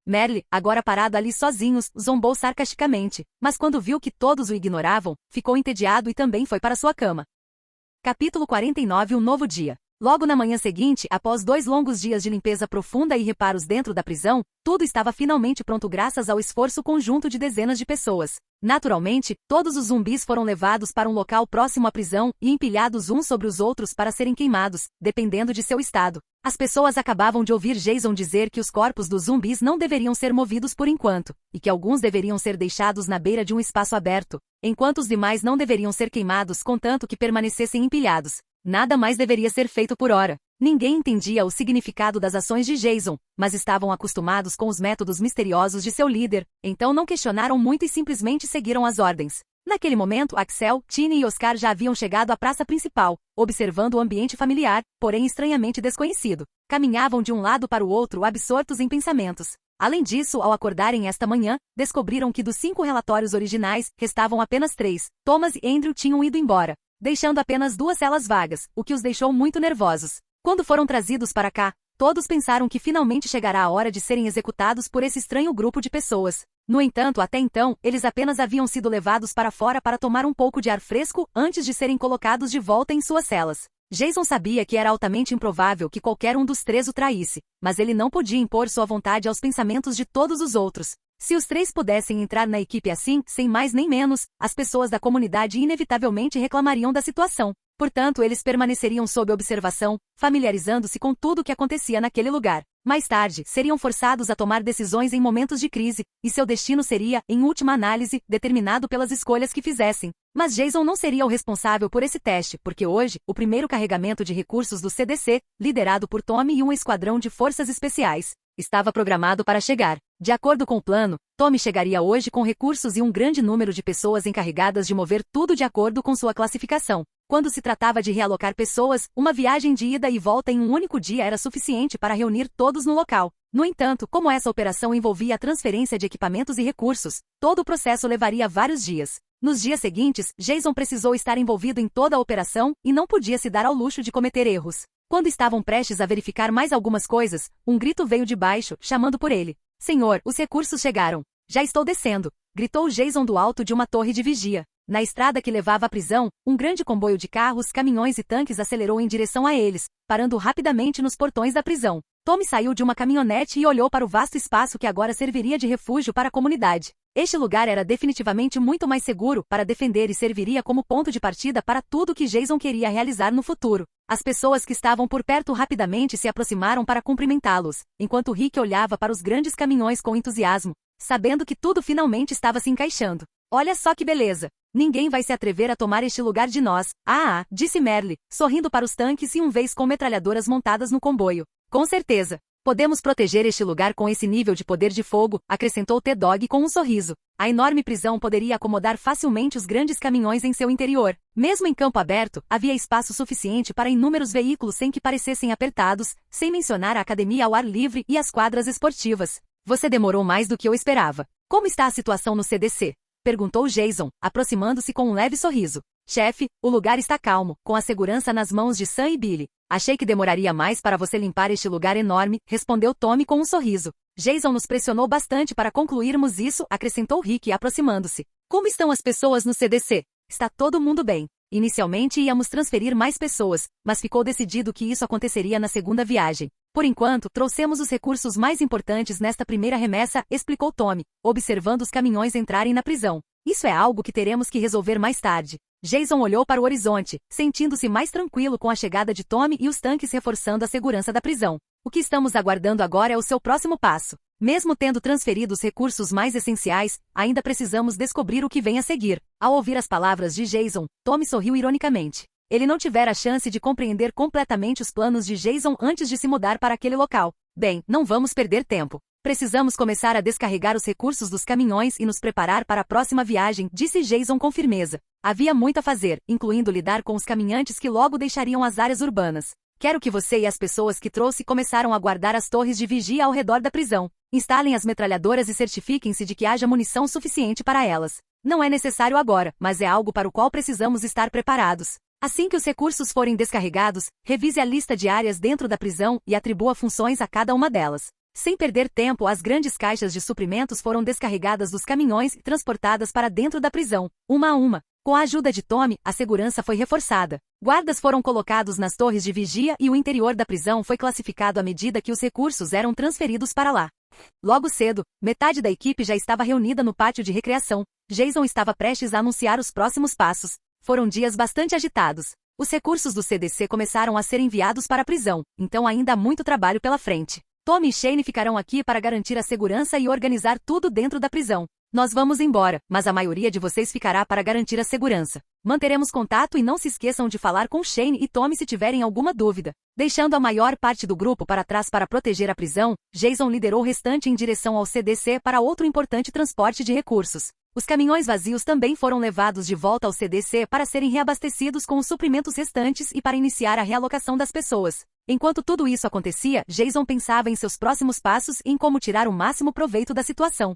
Speaker 1: Merle, agora parado ali sozinhos, zombou sarcasticamente, mas quando viu que todos o ignoravam, ficou entediado e também foi para sua cama. Capítulo 49 Um novo dia. Logo na manhã seguinte, após 2 longos dias de limpeza profunda e reparos dentro da prisão, tudo estava finalmente pronto graças ao esforço conjunto de dezenas de pessoas. Naturalmente, todos os zumbis foram levados para um local próximo à prisão e empilhados uns sobre os outros para serem queimados, dependendo de seu estado. As pessoas acabavam de ouvir Jason dizer que os corpos dos zumbis não deveriam ser movidos por enquanto, e que alguns deveriam ser deixados na beira de um espaço aberto, enquanto os demais não deveriam ser queimados contanto que permanecessem empilhados. Nada mais deveria ser feito por hora. Ninguém entendia o significado das ações de Jason, mas estavam acostumados com os métodos misteriosos de seu líder, então não questionaram muito e simplesmente seguiram as ordens. Naquele momento, Axel, Tiny e Oscar já haviam chegado à praça principal, observando o ambiente familiar, porém estranhamente desconhecido. Caminhavam de um lado para o outro absortos em pensamentos. Além disso, ao acordarem esta manhã, descobriram que dos 5 relatórios originais, restavam apenas 3. Thomas e Andrew tinham ido embora, deixando apenas 2 celas vagas, o que os deixou muito nervosos. Quando foram trazidos para cá, todos pensaram que finalmente chegará a hora de serem executados por esse estranho grupo de pessoas. No entanto, até então, eles apenas haviam sido levados para fora para tomar um pouco de ar fresco antes de serem colocados de volta em suas celas. Jason sabia que era altamente improvável que qualquer um dos 3 o traísse, mas ele não podia impor sua vontade aos pensamentos de todos os outros. Se os 3 pudessem entrar na equipe assim, sem mais nem menos, as pessoas da comunidade inevitavelmente reclamariam da situação. Portanto, eles permaneceriam sob observação, familiarizando-se com tudo o que acontecia naquele lugar. Mais tarde, seriam forçados a tomar decisões em momentos de crise, e seu destino seria, em última análise, determinado pelas escolhas que fizessem. Mas Jason não seria o responsável por esse teste, porque hoje, o primeiro carregamento de recursos do CDC, liderado por Tommy e um esquadrão de forças especiais, estava programado para chegar. De acordo com o plano, Tommy chegaria hoje com recursos e um grande número de pessoas encarregadas de mover tudo de acordo com sua classificação. Quando se tratava de realocar pessoas, uma viagem de ida e volta em um único dia era suficiente para reunir todos no local. No entanto, como essa operação envolvia a transferência de equipamentos e recursos, todo o processo levaria vários dias. Nos dias seguintes, Jason precisou estar envolvido em toda a operação e não podia se dar ao luxo de cometer erros. Quando estavam prestes a verificar mais algumas coisas, um grito veio de baixo, chamando por ele. Senhor, os recursos chegaram. Já estou descendo, gritou Jason do alto de uma torre de vigia. Na estrada que levava à prisão, um grande comboio de carros, caminhões e tanques acelerou em direção a eles, parando rapidamente nos portões da prisão. Tommy saiu de uma caminhonete e olhou para o vasto espaço que agora serviria de refúgio para a comunidade. Este lugar era definitivamente muito mais seguro para defender e serviria como ponto de partida para tudo que Jason queria realizar no futuro. As pessoas que estavam por perto rapidamente se aproximaram para cumprimentá-los, enquanto Rick olhava para os grandes caminhões com entusiasmo, sabendo que tudo finalmente estava se encaixando. Olha só que beleza! Ninguém vai se atrever a tomar este lugar de nós. Disse Merle, sorrindo para os tanques e vez com metralhadoras montadas no comboio. Com certeza. Podemos proteger este lugar com esse nível de poder de fogo, acrescentou T-Dog com um sorriso. A enorme prisão poderia acomodar facilmente os grandes caminhões em seu interior. Mesmo em campo aberto, havia espaço suficiente para inúmeros veículos sem que parecessem apertados, sem mencionar a academia ao ar livre e as quadras esportivas. Você demorou mais do que eu esperava. Como está a situação no CDC? Perguntou Jason, aproximando-se com um leve sorriso. Chefe, o lugar está calmo, com a segurança nas mãos de Sam e Billy. Achei que demoraria mais para você limpar este lugar enorme, respondeu Tommy com um sorriso. Jason nos pressionou bastante para concluirmos isso, acrescentou Rick aproximando-se. Como estão as pessoas no CDC? Está todo mundo bem. Inicialmente íamos transferir mais pessoas, mas ficou decidido que isso aconteceria na segunda viagem. Por enquanto, trouxemos os recursos mais importantes nesta primeira remessa, explicou Tommy, observando os caminhões entrarem na prisão. Isso é algo que teremos que resolver mais tarde. Jason olhou para o horizonte, sentindo-se mais tranquilo com a chegada de Tommy e os tanques reforçando a segurança da prisão. O que estamos aguardando agora é o seu próximo passo. Mesmo tendo transferido os recursos mais essenciais, ainda precisamos descobrir o que vem a seguir. Ao ouvir as palavras de Jason, Tommy sorriu ironicamente. Ele não tivera a chance de compreender completamente os planos de Jason antes de se mudar para aquele local. Bem, não vamos perder tempo. Precisamos começar a descarregar os recursos dos caminhões e nos preparar para a próxima viagem, disse Jason com firmeza. Havia muito a fazer, incluindo lidar com os caminhantes que logo deixariam as áreas urbanas. Quero que você e as pessoas que trouxe começaram a guardar as torres de vigia ao redor da prisão. Instalem as metralhadoras e certifiquem-se de que haja munição suficiente para elas. Não é necessário agora, mas é algo para o qual precisamos estar preparados. Assim que os recursos forem descarregados, revise a lista de áreas dentro da prisão e atribua funções a cada uma delas. Sem perder tempo, as grandes caixas de suprimentos foram descarregadas dos caminhões e transportadas para dentro da prisão, uma a uma. Com a ajuda de Tommy, a segurança foi reforçada. Guardas foram colocados nas torres de vigia e o interior da prisão foi classificado à medida que os recursos eram transferidos para lá. Logo cedo, metade da equipe já estava reunida no pátio de recreação. Jason estava prestes a anunciar os próximos passos. Foram dias bastante agitados. Os recursos do CDC começaram a ser enviados para a prisão, então ainda há muito trabalho pela frente. Tommy e Shane ficarão aqui para garantir a segurança e organizar tudo dentro da prisão. Nós vamos embora, mas a maioria de vocês ficará para garantir a segurança. Manteremos contato e não se esqueçam de falar com Shane e Tommy se tiverem alguma dúvida. Deixando a maior parte do grupo para trás para proteger a prisão, Jason liderou o restante em direção ao CDC para outro importante transporte de recursos. Os caminhões vazios também foram levados de volta ao CDC para serem reabastecidos com os suprimentos restantes e para iniciar a realocação das pessoas. Enquanto tudo isso acontecia, Jason pensava em seus próximos passos e em como tirar o máximo proveito da situação.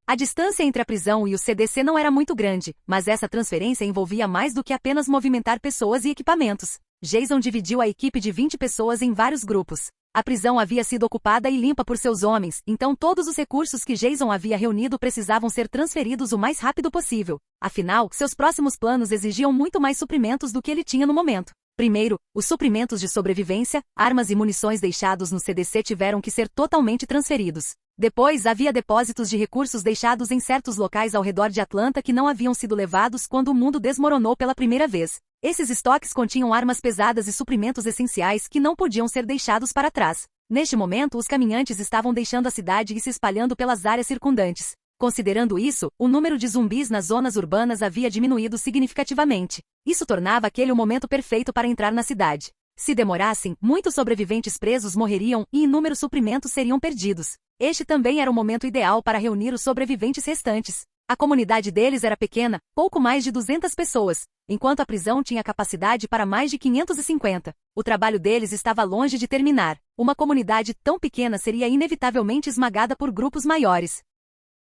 Speaker 1: A distância entre a prisão e o CDC não era muito grande, mas essa transferência envolvia mais do que apenas movimentar pessoas e equipamentos. Jason dividiu a equipe de 20 pessoas em vários grupos. A prisão havia sido ocupada e limpa por seus homens, então todos os recursos que Jason havia reunido precisavam ser transferidos o mais rápido possível. Afinal, seus próximos planos exigiam muito mais suprimentos do que ele tinha no momento. Primeiro, os suprimentos de sobrevivência, armas e munições deixados no CDC tiveram que ser totalmente transferidos. Depois, havia depósitos de recursos deixados em certos locais ao redor de Atlanta que não haviam sido levados quando o mundo desmoronou pela primeira vez. Esses estoques continham armas pesadas e suprimentos essenciais que não podiam ser deixados para trás. Neste momento, os caminhantes estavam deixando a cidade e se espalhando pelas áreas circundantes. Considerando isso, o número de zumbis nas zonas urbanas havia diminuído significativamente. Isso tornava aquele o momento perfeito para entrar na cidade. Se demorassem, muitos sobreviventes presos morreriam e inúmeros suprimentos seriam perdidos. Este também era o momento ideal para reunir os sobreviventes restantes. A comunidade deles era pequena, pouco mais de 200 pessoas, enquanto a prisão tinha capacidade para mais de 550. O trabalho deles estava longe de terminar. Uma comunidade tão pequena seria inevitavelmente esmagada por grupos maiores.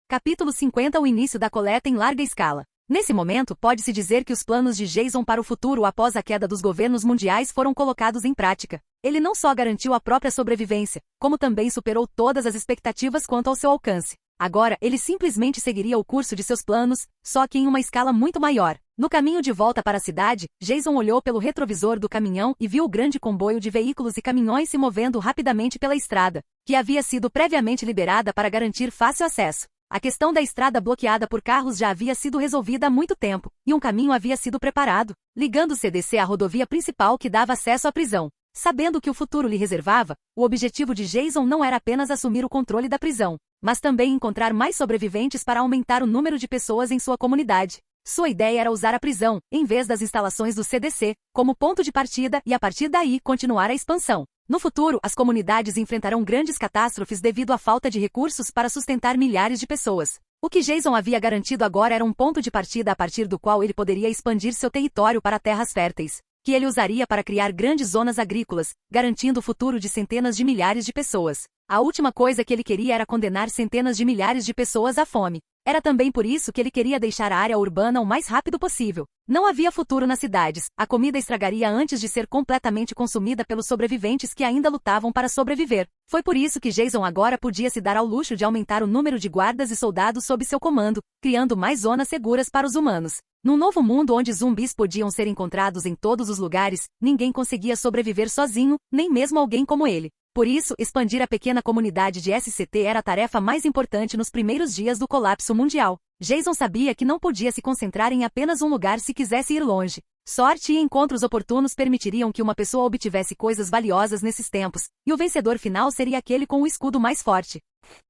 Speaker 1: Capítulo 50 O início da coleta em larga escala. Nesse momento, pode-se dizer que os planos de Jason para o futuro após a queda dos governos mundiais foram colocados em prática. Ele não só garantiu a própria sobrevivência, como também superou todas as expectativas quanto ao seu alcance. Agora, ele simplesmente seguiria o curso de seus planos, só que em uma escala muito maior. No caminho de volta para a cidade, Jason olhou pelo retrovisor do caminhão e viu o grande comboio de veículos e caminhões se movendo rapidamente pela estrada, que havia sido previamente liberada para garantir fácil acesso. A questão da estrada bloqueada por carros já havia sido resolvida há muito tempo, e um caminho havia sido preparado, ligando o CDC à rodovia principal que dava acesso à prisão. Sabendo que o futuro lhe reservava, o objetivo de Jason não era apenas assumir o controle da prisão, mas também encontrar mais sobreviventes para aumentar o número de pessoas em sua comunidade. Sua ideia era usar a prisão, em vez das instalações do CDC, como ponto de partida e a partir daí continuar a expansão. No futuro, as comunidades enfrentarão grandes catástrofes devido à falta de recursos para sustentar milhares de pessoas. O que Jason havia garantido agora era um ponto de partida a partir do qual ele poderia expandir seu território para terras férteis, que ele usaria para criar grandes zonas agrícolas, garantindo o futuro de centenas de milhares de pessoas. A última coisa que ele queria era condenar centenas de milhares de pessoas à fome. Era também por isso que ele queria deixar a área urbana o mais rápido possível. Não havia futuro nas cidades, a comida estragaria antes de ser completamente consumida pelos sobreviventes que ainda lutavam para sobreviver. Foi por isso que Jason agora podia se dar ao luxo de aumentar o número de guardas e soldados sob seu comando, criando mais zonas seguras para os humanos. Num novo mundo onde zumbis podiam ser encontrados em todos os lugares, ninguém conseguia sobreviver sozinho, nem mesmo alguém como ele. Por isso, expandir a pequena comunidade de SCT era a tarefa mais importante nos primeiros dias do colapso mundial. Jason sabia que não podia se concentrar em apenas um lugar se quisesse ir longe. Sorte e encontros oportunos permitiriam que uma pessoa obtivesse coisas valiosas nesses tempos, e o vencedor final seria aquele com o escudo mais forte.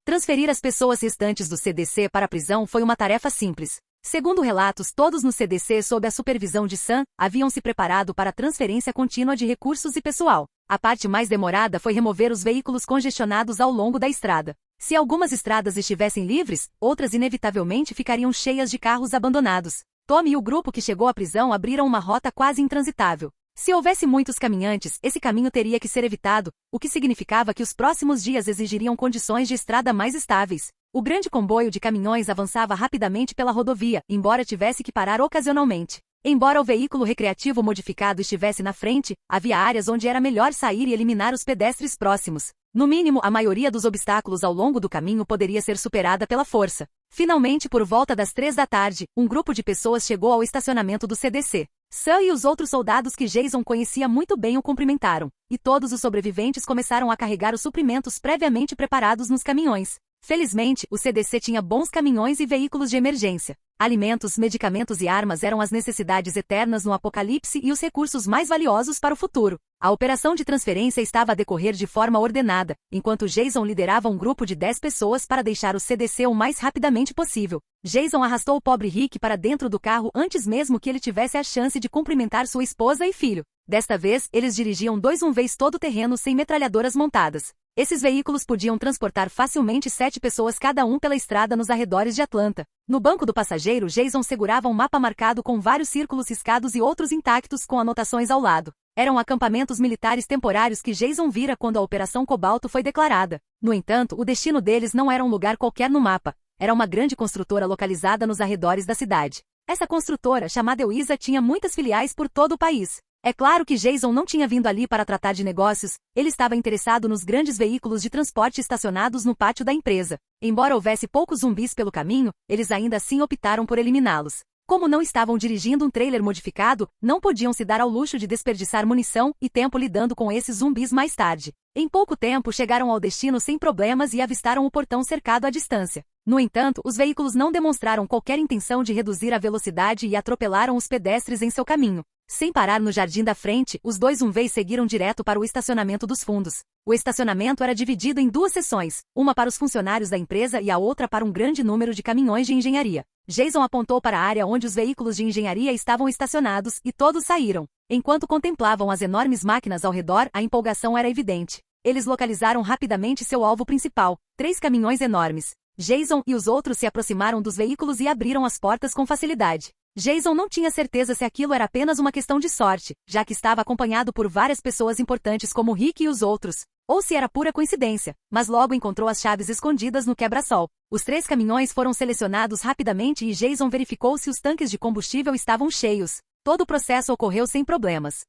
Speaker 1: Transferir as pessoas restantes do CDC para a prisão foi uma tarefa simples. Segundo relatos, todos no CDC, sob a supervisão de Sam, haviam se preparado para a transferência contínua de recursos e pessoal. A parte mais demorada foi remover os veículos congestionados ao longo da estrada. Se algumas estradas estivessem livres, outras inevitavelmente ficariam cheias de carros abandonados. Tommy e o grupo que chegou à prisão abriram uma rota quase intransitável. Se houvesse muitos caminhantes, esse caminho teria que ser evitado, o que significava que os próximos dias exigiriam condições de estrada mais estáveis. O grande comboio de caminhões avançava rapidamente pela rodovia, embora tivesse que parar ocasionalmente. Embora o veículo recreativo modificado estivesse na frente, havia áreas onde era melhor sair e eliminar os pedestres próximos. No mínimo, a maioria dos obstáculos ao longo do caminho poderia ser superada pela força. Finalmente, por volta das 3 da tarde, um grupo de pessoas chegou ao estacionamento do CDC. Sam e os outros soldados que Jason conhecia muito bem o cumprimentaram, e todos os sobreviventes começaram a carregar os suprimentos previamente preparados nos caminhões. Felizmente, o CDC tinha bons caminhões e veículos de emergência. Alimentos, medicamentos e armas eram as necessidades eternas no apocalipse e os recursos mais valiosos para o futuro. A operação de transferência estava a decorrer de forma ordenada, enquanto Jason liderava um grupo de 10 pessoas para deixar o CDC o mais rapidamente possível. Jason arrastou o pobre Rick para dentro do carro antes mesmo que ele tivesse a chance de cumprimentar sua esposa e filho. Desta vez, eles dirigiam 2 SUVs todo-terreno sem metralhadoras montadas. Esses veículos podiam transportar facilmente 7 pessoas cada um pela estrada nos arredores de Atlanta. No banco do passageiro, Jason segurava um mapa marcado com vários círculos riscados e outros intactos com anotações ao lado. Eram acampamentos militares temporários que Jason vira quando a Operação Cobalto foi declarada. No entanto, o destino deles não era um lugar qualquer no mapa. Era uma grande construtora localizada nos arredores da cidade. Essa construtora, chamada Ewiza, tinha muitas filiais por todo o país. É claro que Jason não tinha vindo ali para tratar de negócios, ele estava interessado nos grandes veículos de transporte estacionados no pátio da empresa. Embora houvesse poucos zumbis pelo caminho, eles ainda assim optaram por eliminá-los. Como não estavam dirigindo um trailer modificado, não podiam se dar ao luxo de desperdiçar munição e tempo lidando com esses zumbis mais tarde. Em pouco tempo chegaram ao destino sem problemas e avistaram o portão cercado à distância. No entanto, os veículos não demonstraram qualquer intenção de reduzir a velocidade e atropelaram os pedestres em seu caminho. Sem parar no jardim da frente, os 2 SUVs seguiram direto para o estacionamento dos fundos. O estacionamento era dividido em 2 seções, uma para os funcionários da empresa e a outra para um grande número de caminhões de engenharia. Jason apontou para a área onde os veículos de engenharia estavam estacionados e todos saíram. Enquanto contemplavam as enormes máquinas ao redor, a empolgação era evidente. Eles localizaram rapidamente seu alvo principal, 3 caminhões enormes. Jason e os outros se aproximaram dos veículos e abriram as portas com facilidade. Jason não tinha certeza se aquilo era apenas uma questão de sorte, já que estava acompanhado por várias pessoas importantes como Rick e os outros, ou se era pura coincidência, mas logo encontrou as chaves escondidas no quebra-sol. Os 3 caminhões foram selecionados rapidamente e Jason verificou se os tanques de combustível estavam cheios. Todo o processo ocorreu sem problemas.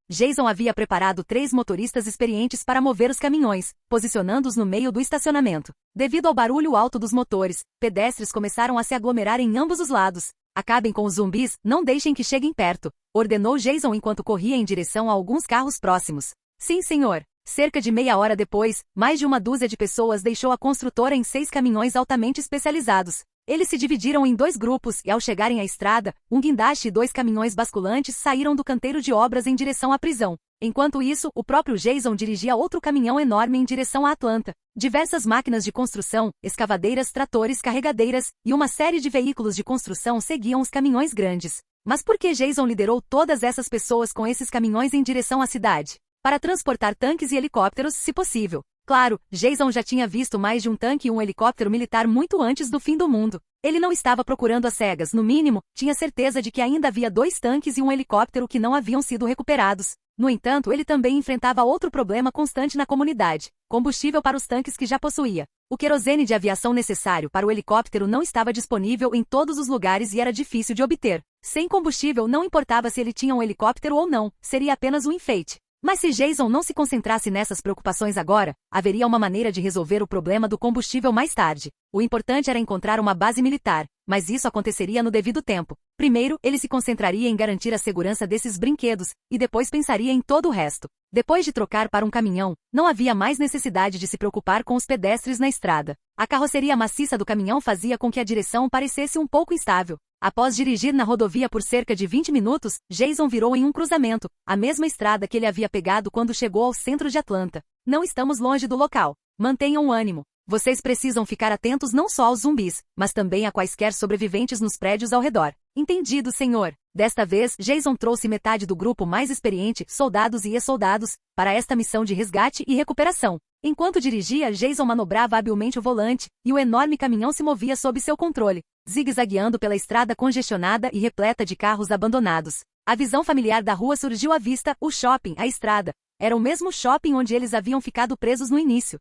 Speaker 1: Jason havia preparado 3 motoristas experientes para mover os caminhões, posicionando-os no meio do estacionamento. Devido ao barulho alto dos motores, pedestres começaram a se aglomerar em ambos os lados. Acabem com os zumbis, não deixem que cheguem perto, ordenou Jason enquanto corria em direção a alguns carros próximos. Sim, senhor. Cerca de meia hora depois, mais de uma dúzia de pessoas deixou a construtora em 6 caminhões altamente especializados. Eles se dividiram em 2 grupos e, ao chegarem à estrada, um guindaste e 2 caminhões basculantes saíram do canteiro de obras em direção à prisão. Enquanto isso, o próprio Jason dirigia outro caminhão enorme em direção a Atlanta. Diversas máquinas de construção, escavadeiras, tratores, carregadeiras e uma série de veículos de construção seguiam os caminhões grandes. Mas por que Jason liderou todas essas pessoas com esses caminhões em direção à cidade? Para transportar tanques e helicópteros, se possível. Claro, Jason já tinha visto mais de um tanque e um helicóptero militar muito antes do fim do mundo. Ele não estava procurando às cegas, no mínimo, tinha certeza de que ainda havia 2 tanques e um helicóptero que não haviam sido recuperados. No entanto, ele também enfrentava outro problema constante na comunidade: combustível para os tanques que já possuía. O querosene de aviação necessário para o helicóptero não estava disponível em todos os lugares e era difícil de obter. Sem combustível, não importava se ele tinha um helicóptero ou não, seria apenas um enfeite. Mas se Jason não se concentrasse nessas preocupações agora, haveria uma maneira de resolver o problema do combustível mais tarde. O importante era encontrar uma base militar, mas isso aconteceria no devido tempo. Primeiro, ele se concentraria em garantir a segurança desses brinquedos, e depois pensaria em todo o resto. Depois de trocar para um caminhão, não havia mais necessidade de se preocupar com os pedestres na estrada. A carroceria maciça do caminhão fazia com que a direção parecesse um pouco instável. Após dirigir na rodovia por cerca de 20 minutos, Jason virou em um cruzamento, a mesma estrada que ele havia pegado quando chegou ao centro de Atlanta. Não estamos longe do local. Mantenham o ânimo. Vocês precisam ficar atentos não só aos zumbis, mas também a quaisquer sobreviventes nos prédios ao redor. Entendido, senhor. Desta vez, Jason trouxe metade do grupo mais experiente, soldados e ex-soldados, para esta missão de resgate e recuperação. Enquanto dirigia, Jason manobrava habilmente o volante, e o enorme caminhão se movia sob seu controle, zigue-zagueando pela estrada congestionada e repleta de carros abandonados. A visão familiar da rua surgiu à vista: o shopping, a estrada. Era o mesmo shopping onde eles haviam ficado presos no início.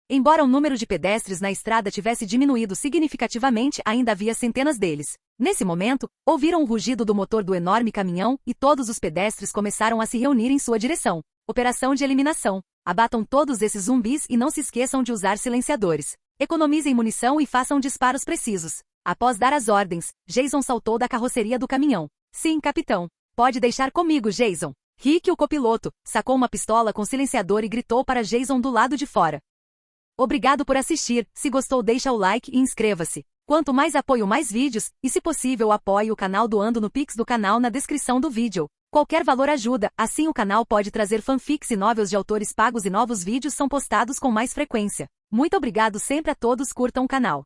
Speaker 1: Embora o número de pedestres na estrada tivesse diminuído significativamente, ainda havia centenas deles. Nesse momento, ouviram o rugido do motor do enorme caminhão e todos os pedestres começaram a se reunir em sua direção. Operação de eliminação. Abatam todos esses zumbis e não se esqueçam de usar silenciadores. Economizem munição e façam disparos precisos. Após dar as ordens, Jason saltou da carroceria do caminhão. Sim, capitão. Pode deixar comigo, Jason. Rick, o copiloto, sacou uma pistola com silenciador e gritou para Jason do lado de fora. Obrigado por assistir. Se gostou, deixa o like e inscreva-se. Quanto mais apoio, mais vídeos, e se possível apoie o canal doando no Pix do canal na descrição do vídeo. Qualquer valor ajuda, assim o canal pode trazer fanfics e novels de autores pagos e novos vídeos são postados com mais frequência. Muito obrigado sempre a todos, curtam o canal.